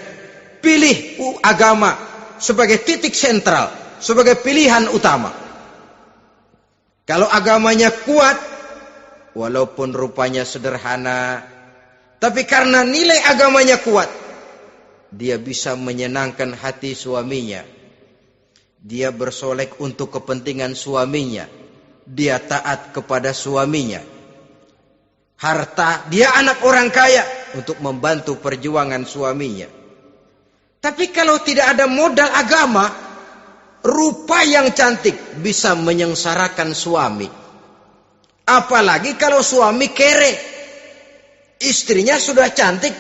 Pilih agama sebagai titik sentral, sebagai pilihan utama. Kalau agamanya kuat, walaupun rupanya sederhana, tapi karena nilai agamanya kuat, dia bisa menyenangkan hati suaminya. Dia bersolek untuk kepentingan suaminya. Dia taat kepada suaminya. Harta, dia anak orang kaya untuk membantu perjuangan suaminya. Tapi kalau tidak ada modal agama, rupa yang cantik bisa menyengsarakan suami. Apalagi kalau suami kere. Istrinya sudah cantik,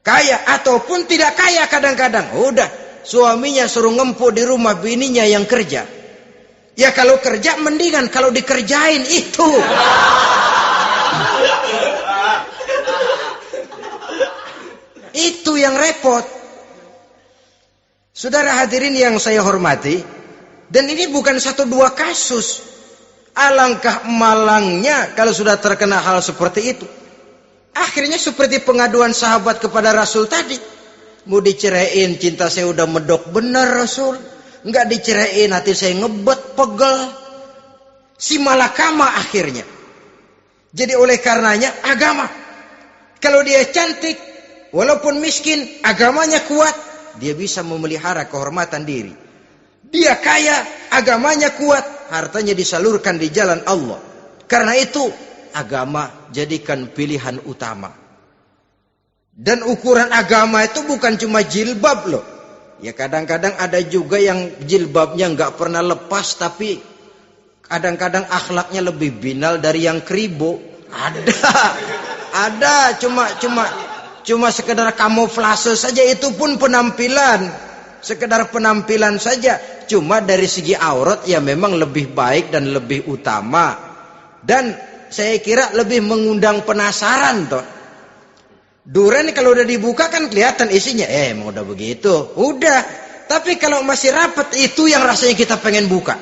kaya ataupun tidak kaya kadang-kadang. Udah, suaminya suruh ngempu di rumah, bininya yang kerja. Ya kalau kerja mendingan kalau dikerjain itu. Itu yang repot. Saudara hadirin yang saya hormati, dan ini bukan satu dua kasus. Alangkah malangnya kalau sudah terkena hal seperti itu. Akhirnya seperti pengaduan sahabat kepada Rasul tadi. Mau diceraiin, cinta saya udah medok bener Rasul. Enggak diceraiin, hati saya ngebet, pegel. Si malakama akhirnya. Jadi oleh karenanya agama. Kalau dia cantik, walaupun miskin, agamanya kuat, dia bisa memelihara kehormatan diri. Dia kaya, agamanya kuat, hartanya disalurkan di jalan Allah. Karena itu, agama jadikan pilihan utama. Dan ukuran agama itu bukan cuma jilbab loh. Ya kadang-kadang ada juga yang jilbabnya nggak pernah lepas, tapi kadang-kadang akhlaknya lebih binal dari yang kribo. Ada cuma sekedar kamuflase saja, itu pun penampilan, sekedar penampilan saja. Cuma dari segi aurat ya memang lebih baik dan lebih utama, dan saya kira lebih mengundang penasaran toh. Duren kalau udah dibuka kan kelihatan isinya. Emang udah begitu. Udah. Tapi kalau masih rapat, itu yang rasanya kita pengen buka.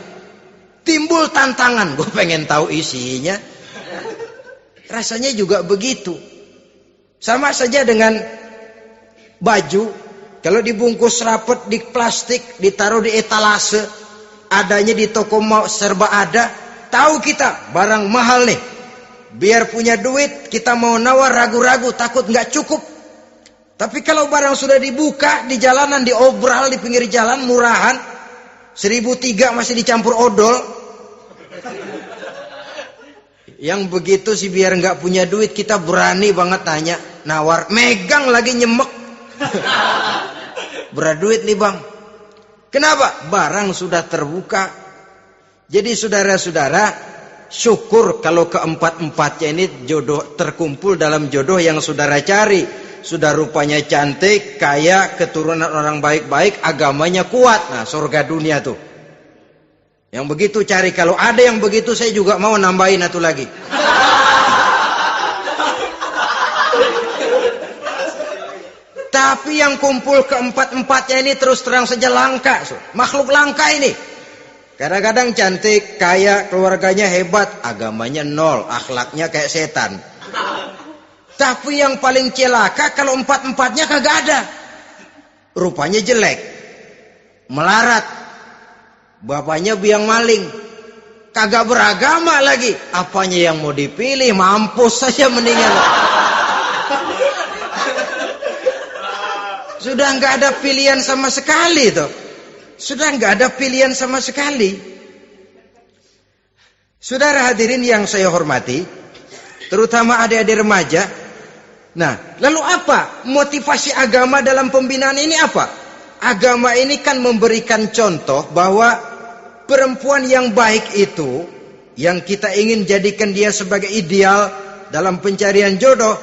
Timbul tantangan. Gue pengen tahu isinya. Rasanya juga begitu. Sama saja dengan baju. Kalau dibungkus rapat di plastik, ditaruh di etalase, adanya di toko mau serba ada. Tahu kita barang mahal nih. Biar punya duit, kita mau nawar ragu-ragu, takut nggak cukup. Tapi kalau barang sudah dibuka di jalanan, diobral di pinggir jalan, murahan, 1.003 masih dicampur odol. Yang begitu sih biar nggak punya duit, kita berani banget tanya, nawar, megang lagi nyemek. Berat duit nih bang. Kenapa? Barang sudah terbuka. Jadi saudara-saudara, syukur kalau keempat-empatnya ini jodoh terkumpul dalam jodoh yang saudara cari. Sudah rupanya cantik, kaya, keturunan orang baik-baik, agamanya kuat. Nah, surga dunia tuh. Yang begitu cari. Kalau ada yang begitu, saya juga mau nambahin satu lagi. Tapi yang kumpul keempat-empatnya ini terus terang saja langka. Makhluk langka ini. Kadang-kadang cantik, kaya, keluarganya hebat, agamanya nol, akhlaknya kayak setan. Tapi yang paling celaka kalau empat-empatnya kagak ada. Rupanya jelek, melarat, bapaknya biang maling, kagak beragama lagi. Apanya yang mau dipilih? Mampus saja mendingan. Sudah nggak ada pilihan sama sekali tuh. Sudah nggak ada pilihan sama sekali. Saudara hadirin yang saya hormati, terutama adik-adik remaja. Nah, lalu apa motivasi agama dalam pembinaan ini apa? Agama ini kan memberikan contoh bahwa perempuan yang baik itu, yang kita ingin jadikan dia sebagai ideal dalam pencarian jodoh,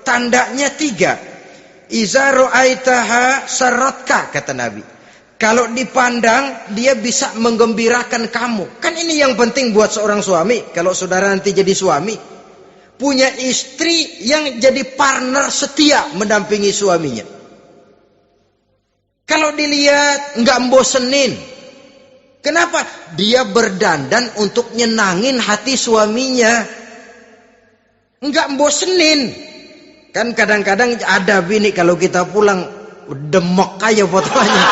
tandanya 3. Iza ra'aitaha saratka, kata Nabi. Kalau dipandang, dia bisa menggembirakan kamu. Kan ini yang penting buat seorang suami. Kalau saudara nanti jadi suami, punya istri yang jadi partner setia mendampingi suaminya. Kalau dilihat, nggak membosenin. Kenapa? Dia berdandan untuk nyenangin hati suaminya. Enggak bosenin. Kan kadang-kadang ada bini kalau kita pulang demek aja fotonya.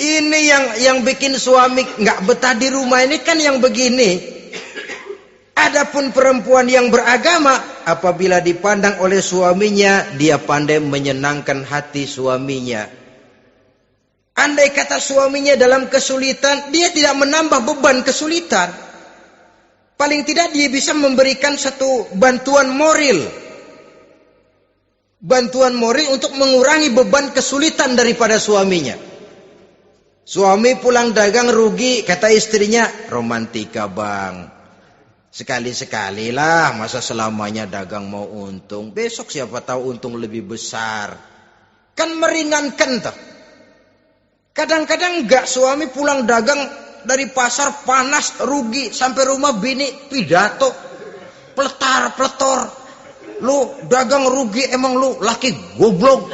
Ini yang bikin suami nggak betah di rumah ini kan yang begini. Adapun perempuan yang beragama, apabila dipandang oleh suaminya, dia pandai menyenangkan hati suaminya. Andai kata suaminya dalam kesulitan, dia tidak menambah beban kesulitan. Paling tidak dia bisa memberikan satu bantuan moral. Bantuan moral untuk mengurangi beban kesulitan daripada suaminya. Suami pulang dagang rugi, kata istrinya, romantika bang. Sekali-sekali lah, masa selamanya dagang mau untung. Besok siapa tahu untung lebih besar. Kan meringankan toh. Kadang-kadang enggak, suami pulang dagang dari pasar panas, rugi. Sampai rumah bini pidato. Pletar-pletor. Lu dagang rugi, emang lu laki goblok.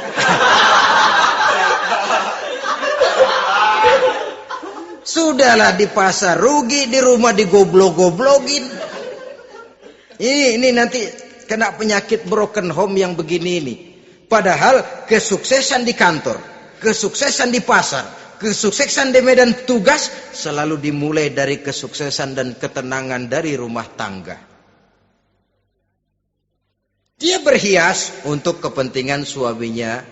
Sudahlah di pasar rugi, di rumah digoblok-goblokin. Ini nanti kena penyakit broken home yang begini ini. Padahal kesuksesan di kantor, kesuksesan di pasar, kesuksesan di medan tugas selalu dimulai dari kesuksesan dan ketenangan dari rumah tangga. Dia berhias untuk kepentingan suaminya,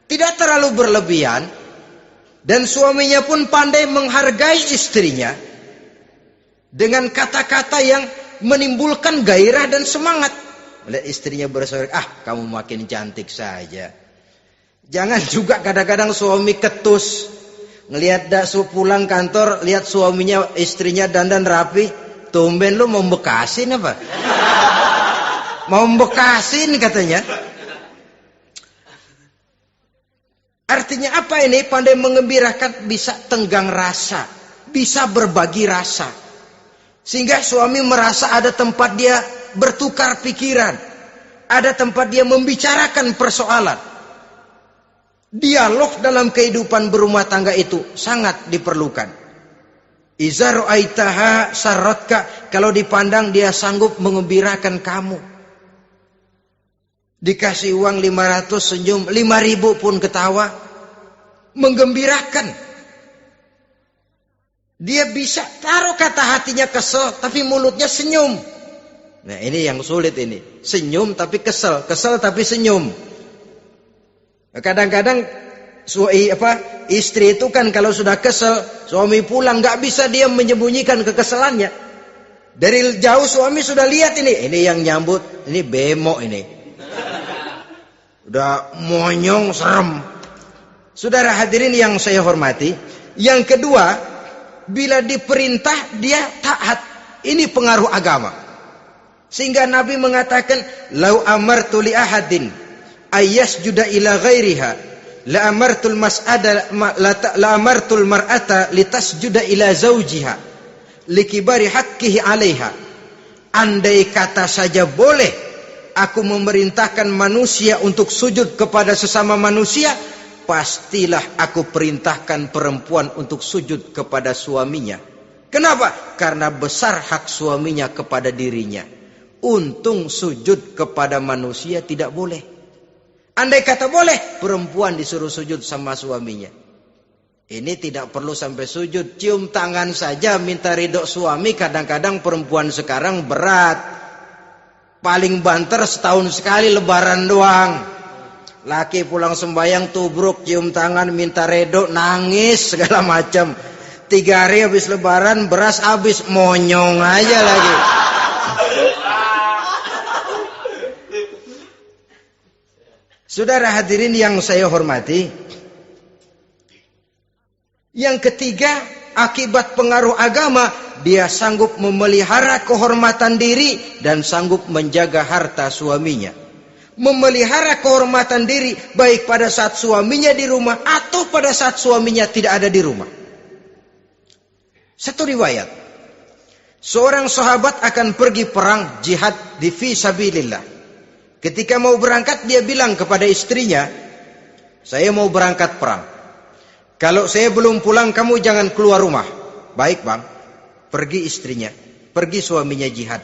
tidak terlalu berlebihan. Dan suaminya pun pandai menghargai istrinya dengan kata-kata yang menimbulkan gairah dan semangat. Melihat istrinya bersorak, kamu makin cantik saja. Jangan juga kadang-kadang suami ketus. Ngelihat pulang kantor, lihat suaminya, istrinya dandan rapi. Tumben lu mau bekasin apa? Mau bekasin katanya. Artinya apa ini? Pandai mengembirakan, bisa tenggang rasa, bisa berbagi rasa. Sehingga suami merasa ada tempat dia bertukar pikiran, ada tempat dia membicarakan persoalan. Dialog dalam kehidupan berumah tangga itu sangat diperlukan. Iza ra'aitaha sarratka, kalau dipandang dia sanggup mengembirakan kamu. Dikasih uang 500 senyum, 5.000 pun ketawa. Menggembirakan. Dia bisa taruh kata hatinya kesel, tapi mulutnya senyum. Nah ini yang sulit ini. Senyum tapi kesel, kesel tapi senyum. Kadang-kadang istri itu kan kalau sudah kesel, suami pulang nggak bisa dia menyembunyikan kekesalannya. Dari jauh suami sudah lihat ini yang nyambut, ini bemo ini. Udah monyong, serem. Saudara hadirin yang saya hormati, yang kedua, bila diperintah dia taat. Ini pengaruh agama. Sehingga Nabi mengatakan, "Lau amartu li ahadin ayyasjuda ila ghairiha, la amartul mar'ata litasjuda ila zawjiha likibari haqqihi 'alaiha." Andai kata saja boleh aku memerintahkan manusia untuk sujud kepada sesama manusia, pastilah aku perintahkan perempuan untuk sujud kepada suaminya. Kenapa? Karena besar hak suaminya kepada dirinya. Untung sujud kepada manusia tidak boleh. Andai kata boleh, perempuan disuruh sujud sama suaminya. Ini tidak perlu sampai sujud, cium tangan saja minta ridho suami. Kadang-kadang perempuan sekarang berat. Paling banter setahun sekali lebaran doang. Laki pulang sembahyang tubruk, cium tangan minta redo, nangis segala macam. 3 hari habis lebaran beras habis, monyong aja lagi. Saudara hadirin yang saya hormati, yang ketiga, akibat pengaruh agama, dia sanggup memelihara kehormatan diri dan sanggup menjaga harta suaminya. Memelihara kehormatan diri baik pada saat suaminya di rumah atau pada saat suaminya tidak ada di rumah. Satu riwayat, seorang sahabat akan pergi perang jihad di fi sabilillah. Ketika mau berangkat dia bilang kepada istrinya, "Saya mau berangkat perang. Kalau saya belum pulang kamu jangan keluar rumah. Baik bang, pergi istrinya, pergi suaminya jihad.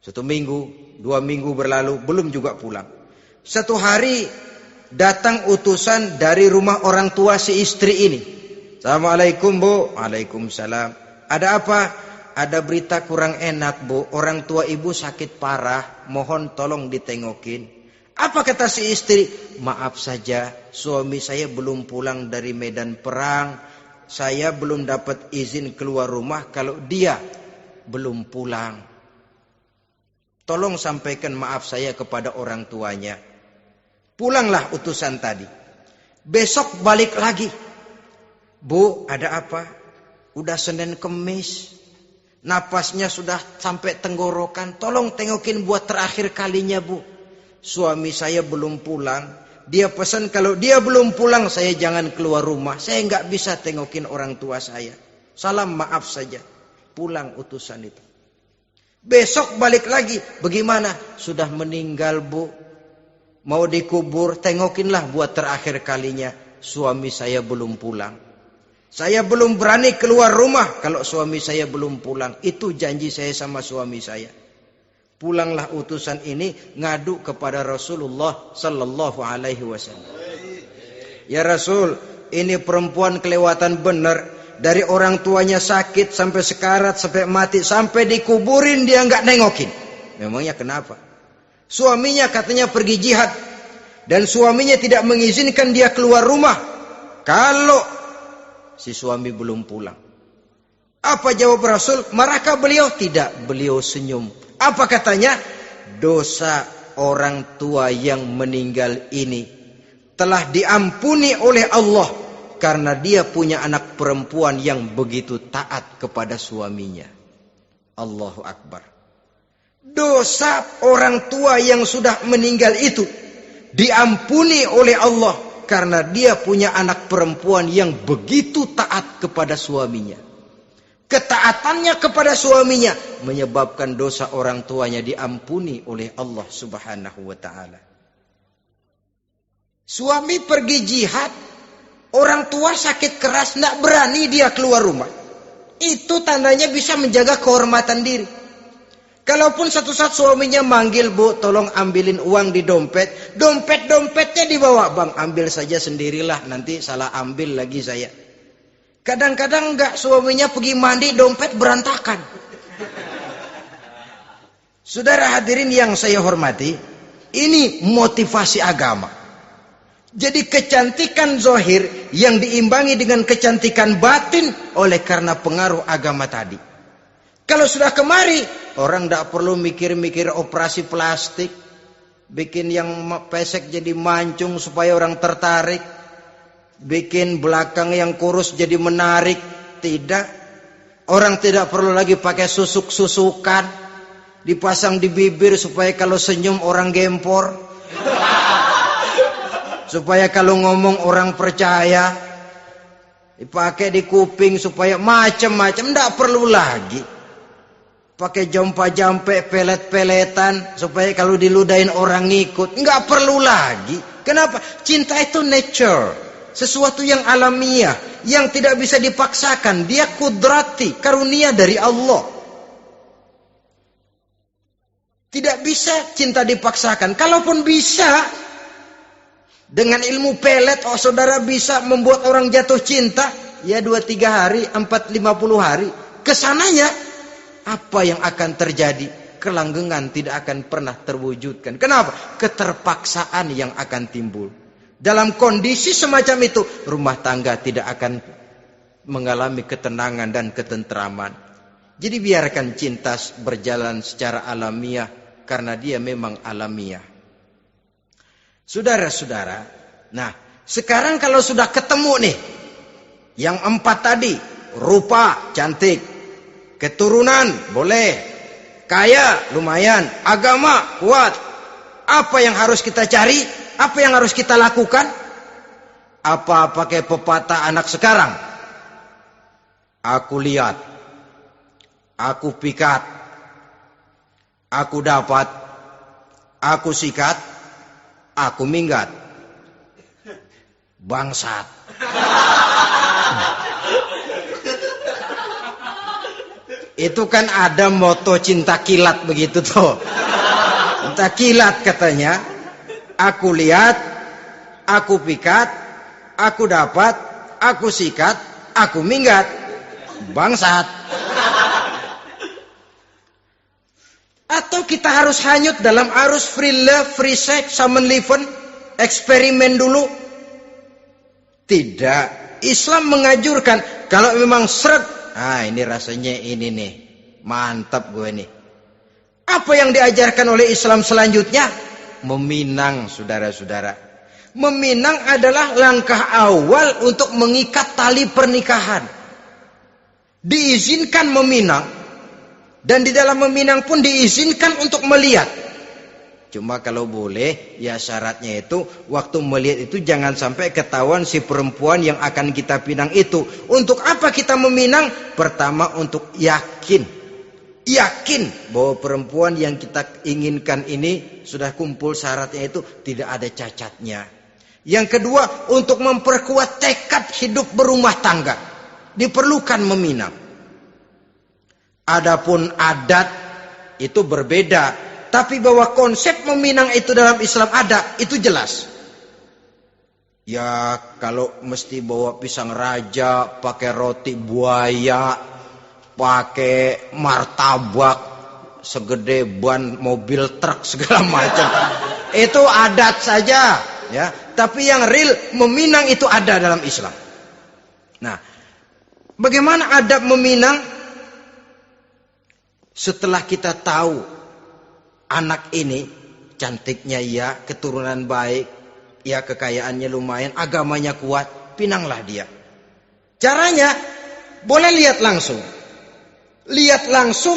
1 minggu, 2 minggu berlalu, belum juga pulang. Satu hari datang utusan dari rumah orang tua si istri ini. Assalamualaikum bu. Waalaikumsalam. Ada apa? Ada berita kurang enak bu, orang tua ibu sakit parah, mohon tolong ditengokin. Apa kata si istri? Maaf saja, suami saya belum pulang dari medan perang. Saya belum dapat izin keluar rumah kalau dia belum pulang. Tolong sampaikan maaf saya kepada orang tuanya. Pulanglah utusan tadi. Besok balik lagi. Bu, ada apa? Udah Senin Kemis. Napasnya sudah sampai tenggorokan. Tolong tengokin buat terakhir kalinya bu. Suami saya belum pulang. Dia pesan kalau dia belum pulang saya jangan keluar rumah. Saya nggak bisa tengokin orang tua saya. Salam maaf saja. Pulang utusan itu. Besok balik lagi. Bagaimana? Sudah meninggal bu. Mau dikubur. Tengokinlah buat terakhir kalinya. Suami saya belum pulang. Saya belum berani keluar rumah kalau suami saya belum pulang. Itu janji saya sama suami saya. Pulanglah utusan ini ngadu kepada Rasulullah sallallahu alaihi wasallam. Ya Rasul, ini perempuan kelewatan benar. Dari orang tuanya sakit sampai sekarat, sampai mati, sampai dikuburin dia nggak nengokin. Memangnya kenapa? Suaminya katanya pergi jihad. Dan suaminya tidak mengizinkan dia keluar rumah. Kalau si suami belum pulang. Apa jawab Rasul? Marahkah beliau? Tidak, beliau senyum. Apa katanya? Dosa orang tua yang meninggal ini telah diampuni oleh Allah karena dia punya anak perempuan yang begitu taat kepada suaminya. Allahu Akbar. Dosa orang tua yang sudah meninggal itu diampuni oleh Allah karena dia punya anak perempuan yang begitu taat kepada suaminya. Ketaatannya kepada suaminya menyebabkan dosa orang tuanya diampuni oleh Allah Subhanahu wa taala. Suami pergi jihad, orang tua sakit keras, tidak berani dia keluar rumah. Itu tandanya bisa menjaga kehormatan diri. Kalaupun satu saat suaminya manggil, bu tolong ambilin uang di dompet. Dompetnya dibawa, bang ambil saja sendirilah, nanti salah ambil lagi saya. Kadang-kadang enggak, suaminya pergi mandi, dompet berantakan. Saudara hadirin yang saya hormati, ini motivasi agama. Jadi kecantikan zahir yang diimbangi dengan kecantikan batin oleh karena pengaruh agama tadi. Kalau sudah kemari, orang tidak perlu mikir-mikir operasi plastik, bikin yang pesek jadi mancung supaya orang tertarik, bikin belakang yang kurus jadi menarik. Tidak. Orang tidak perlu lagi pakai susuk-susukan, dipasang di bibir supaya kalau senyum orang gempor, supaya kalau ngomong orang percaya, dipakai di kuping supaya macam-macam. Tidak perlu lagi pakai jompa-jampe, pelet-peletan supaya kalau diludahin orang ngikut. Nggak perlu lagi. Kenapa? Cinta itu nature, sesuatu yang alamiah, yang tidak bisa dipaksakan. Dia kudrati, karunia dari Allah. Tidak bisa cinta dipaksakan. Kalaupun bisa, dengan ilmu pelet, oh saudara bisa membuat orang jatuh cinta, ya 2-3 hari, 4-50 hari. Kesananya apa yang akan terjadi? Kelanggengan tidak akan pernah terwujudkan. Kenapa? Keterpaksaan yang akan timbul. Dalam kondisi semacam itu, rumah tangga tidak akan mengalami ketenangan dan ketentraman. Jadi biarkan cinta berjalan secara alamiah, karena dia memang alamiah. Saudara-saudara, nah sekarang kalau sudah ketemu nih, yang 4 tadi, rupa cantik, keturunan boleh, kaya lumayan, agama kuat. Apa yang harus kita cari? Apa yang harus kita lakukan? Apa pakai pepatah anak sekarang? Aku lihat, aku pikat, aku dapat, aku sikat, aku minggat. Bangsat. Itu kan ada moto cinta kilat begitu tuh. Cinta kilat katanya. Aku lihat, aku pikat, aku dapat, aku sikat, aku minggat. Bangsat. Atau kita harus hanyut dalam arus free love, free sex, summon living, eksperimen dulu? Tidak. Islam mengajurkan kalau memang seret, ini rasanya ini nih, mantap gue nih. Apa yang diajarkan oleh Islam selanjutnya? Meminang, saudara-saudara. Meminang adalah langkah awal untuk mengikat tali pernikahan. Diizinkan meminang, dan di dalam meminang pun diizinkan untuk melihat. Cuma kalau boleh, ya syaratnya itu waktu melihat itu jangan sampai ketahuan si perempuan yang akan kita pinang itu. Untuk apa kita meminang? Pertama untuk yakin bahwa perempuan yang kita inginkan ini sudah kumpul syaratnya itu, tidak ada cacatnya. Yang kedua, untuk memperkuat tekad hidup berumah tangga, diperlukan meminang. Adapun adat itu berbeda. Tapi bahwa konsep meminang itu dalam Islam ada, itu jelas. Ya kalau mesti bawa pisang raja, pakai roti buaya, pakai martabak segede ban mobil truk segala macam, itu adat saja, ya. Tapi yang real meminang itu ada dalam Islam. Nah, bagaimana adab meminang? Setelah kita tahu anak ini cantiknya ya, keturunan baik, ya kekayaannya lumayan, agamanya kuat, pinanglah dia. Caranya boleh lihat langsung. Lihat langsung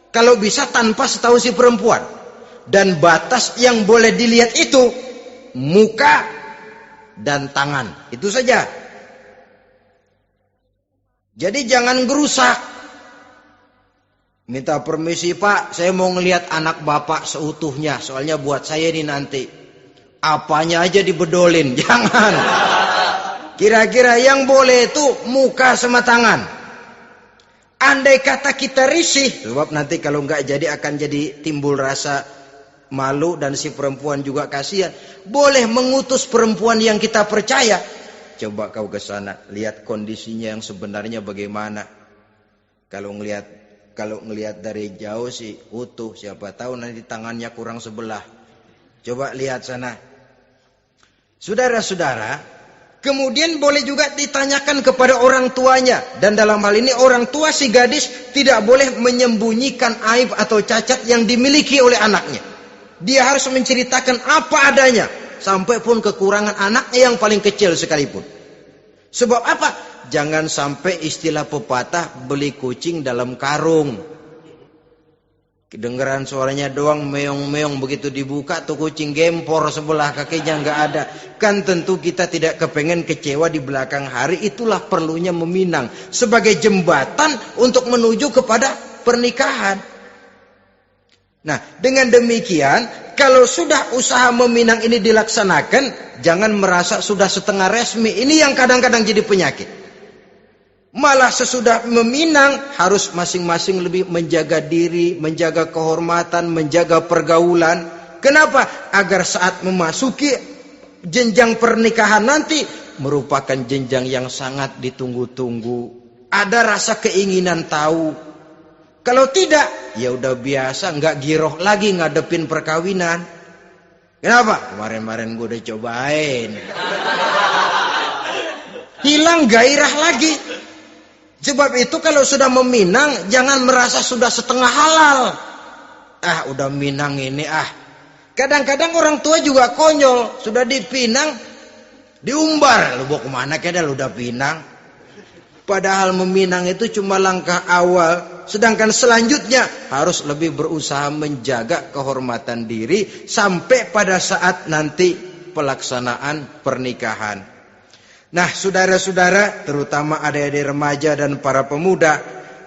kalau bisa tanpa setahu si perempuan. Dan batas yang boleh dilihat itu muka dan tangan. Itu saja. Jadi jangan gerusak. Minta permisi Pak, saya mau ngelihat anak bapak seutuhnya. Soalnya buat saya ini nanti. Apanya aja dibedolin, jangan. Kira-kira yang boleh itu muka sama tangan. Andai kata kita risih, sebab nanti kalau nggak jadi akan jadi timbul rasa malu dan si perempuan juga kasihan. Boleh mengutus perempuan yang kita percaya. Coba kau ke sana, lihat kondisinya yang sebenarnya bagaimana. Kalau ngelihat dari jauh sih utuh, siapa tahu nanti tangannya kurang sebelah. Coba lihat sana. Saudara-saudara, kemudian boleh juga ditanyakan kepada orang tuanya. Dan dalam hal ini orang tua si gadis tidak boleh menyembunyikan aib atau cacat yang dimiliki oleh anaknya. Dia harus menceritakan apa adanya, sampai pun kekurangan anaknya yang paling kecil sekalipun. Sebab apa? Jangan sampai istilah pepatah beli kucing dalam karung. Kedengeran suaranya doang meong-meong, begitu dibuka tuh kucing gempor sebelah kakinya nggak ada. Kan tentu kita tidak kepengen kecewa di belakang hari. Itulah perlunya meminang sebagai jembatan untuk menuju kepada pernikahan. Nah, dengan demikian kalau sudah usaha meminang ini dilaksanakan, jangan merasa sudah setengah resmi. Ini yang kadang-kadang jadi penyakit. Malah sesudah meminang harus masing-masing lebih menjaga diri, menjaga kehormatan, menjaga pergaulan. Kenapa? Agar saat memasuki jenjang pernikahan nanti merupakan jenjang yang sangat ditunggu-tunggu. Ada rasa keinginan tahu. Kalau tidak, ya udah biasa, nggak giroh lagi ngadepin perkawinan. Kenapa? Kemarin-kemarin gue udah cobain. Hilang gairah lagi. Sebab itu kalau sudah meminang, jangan merasa sudah setengah halal. Udah minang ini Kadang-kadang orang tua juga konyol. Sudah dipinang, diumbar. Lu bawa kemana keda lu udah pinang? Padahal meminang itu cuma langkah awal. Sedangkan selanjutnya harus lebih berusaha menjaga kehormatan diri sampai pada saat nanti pelaksanaan pernikahan. Nah, saudara-saudara, terutama adik-adik remaja dan para pemuda,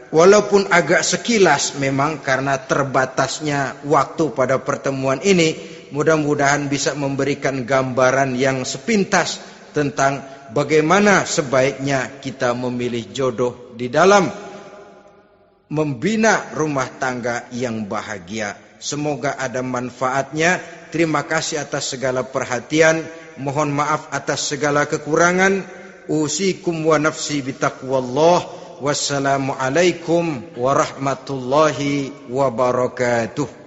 walaupun agak sekilas memang karena terbatasnya waktu pada pertemuan ini, mudah-mudahan bisa memberikan gambaran yang sepintas tentang bagaimana sebaiknya kita memilih jodoh di dalam membina rumah tangga yang bahagia. Semoga ada manfaatnya. Terima kasih atas segala perhatian. Mohon maaf atas segala kekurangan. Usikum wa nafsi bitaqwallah. Wassalamualaikum warahmatullahi wabarakatuh.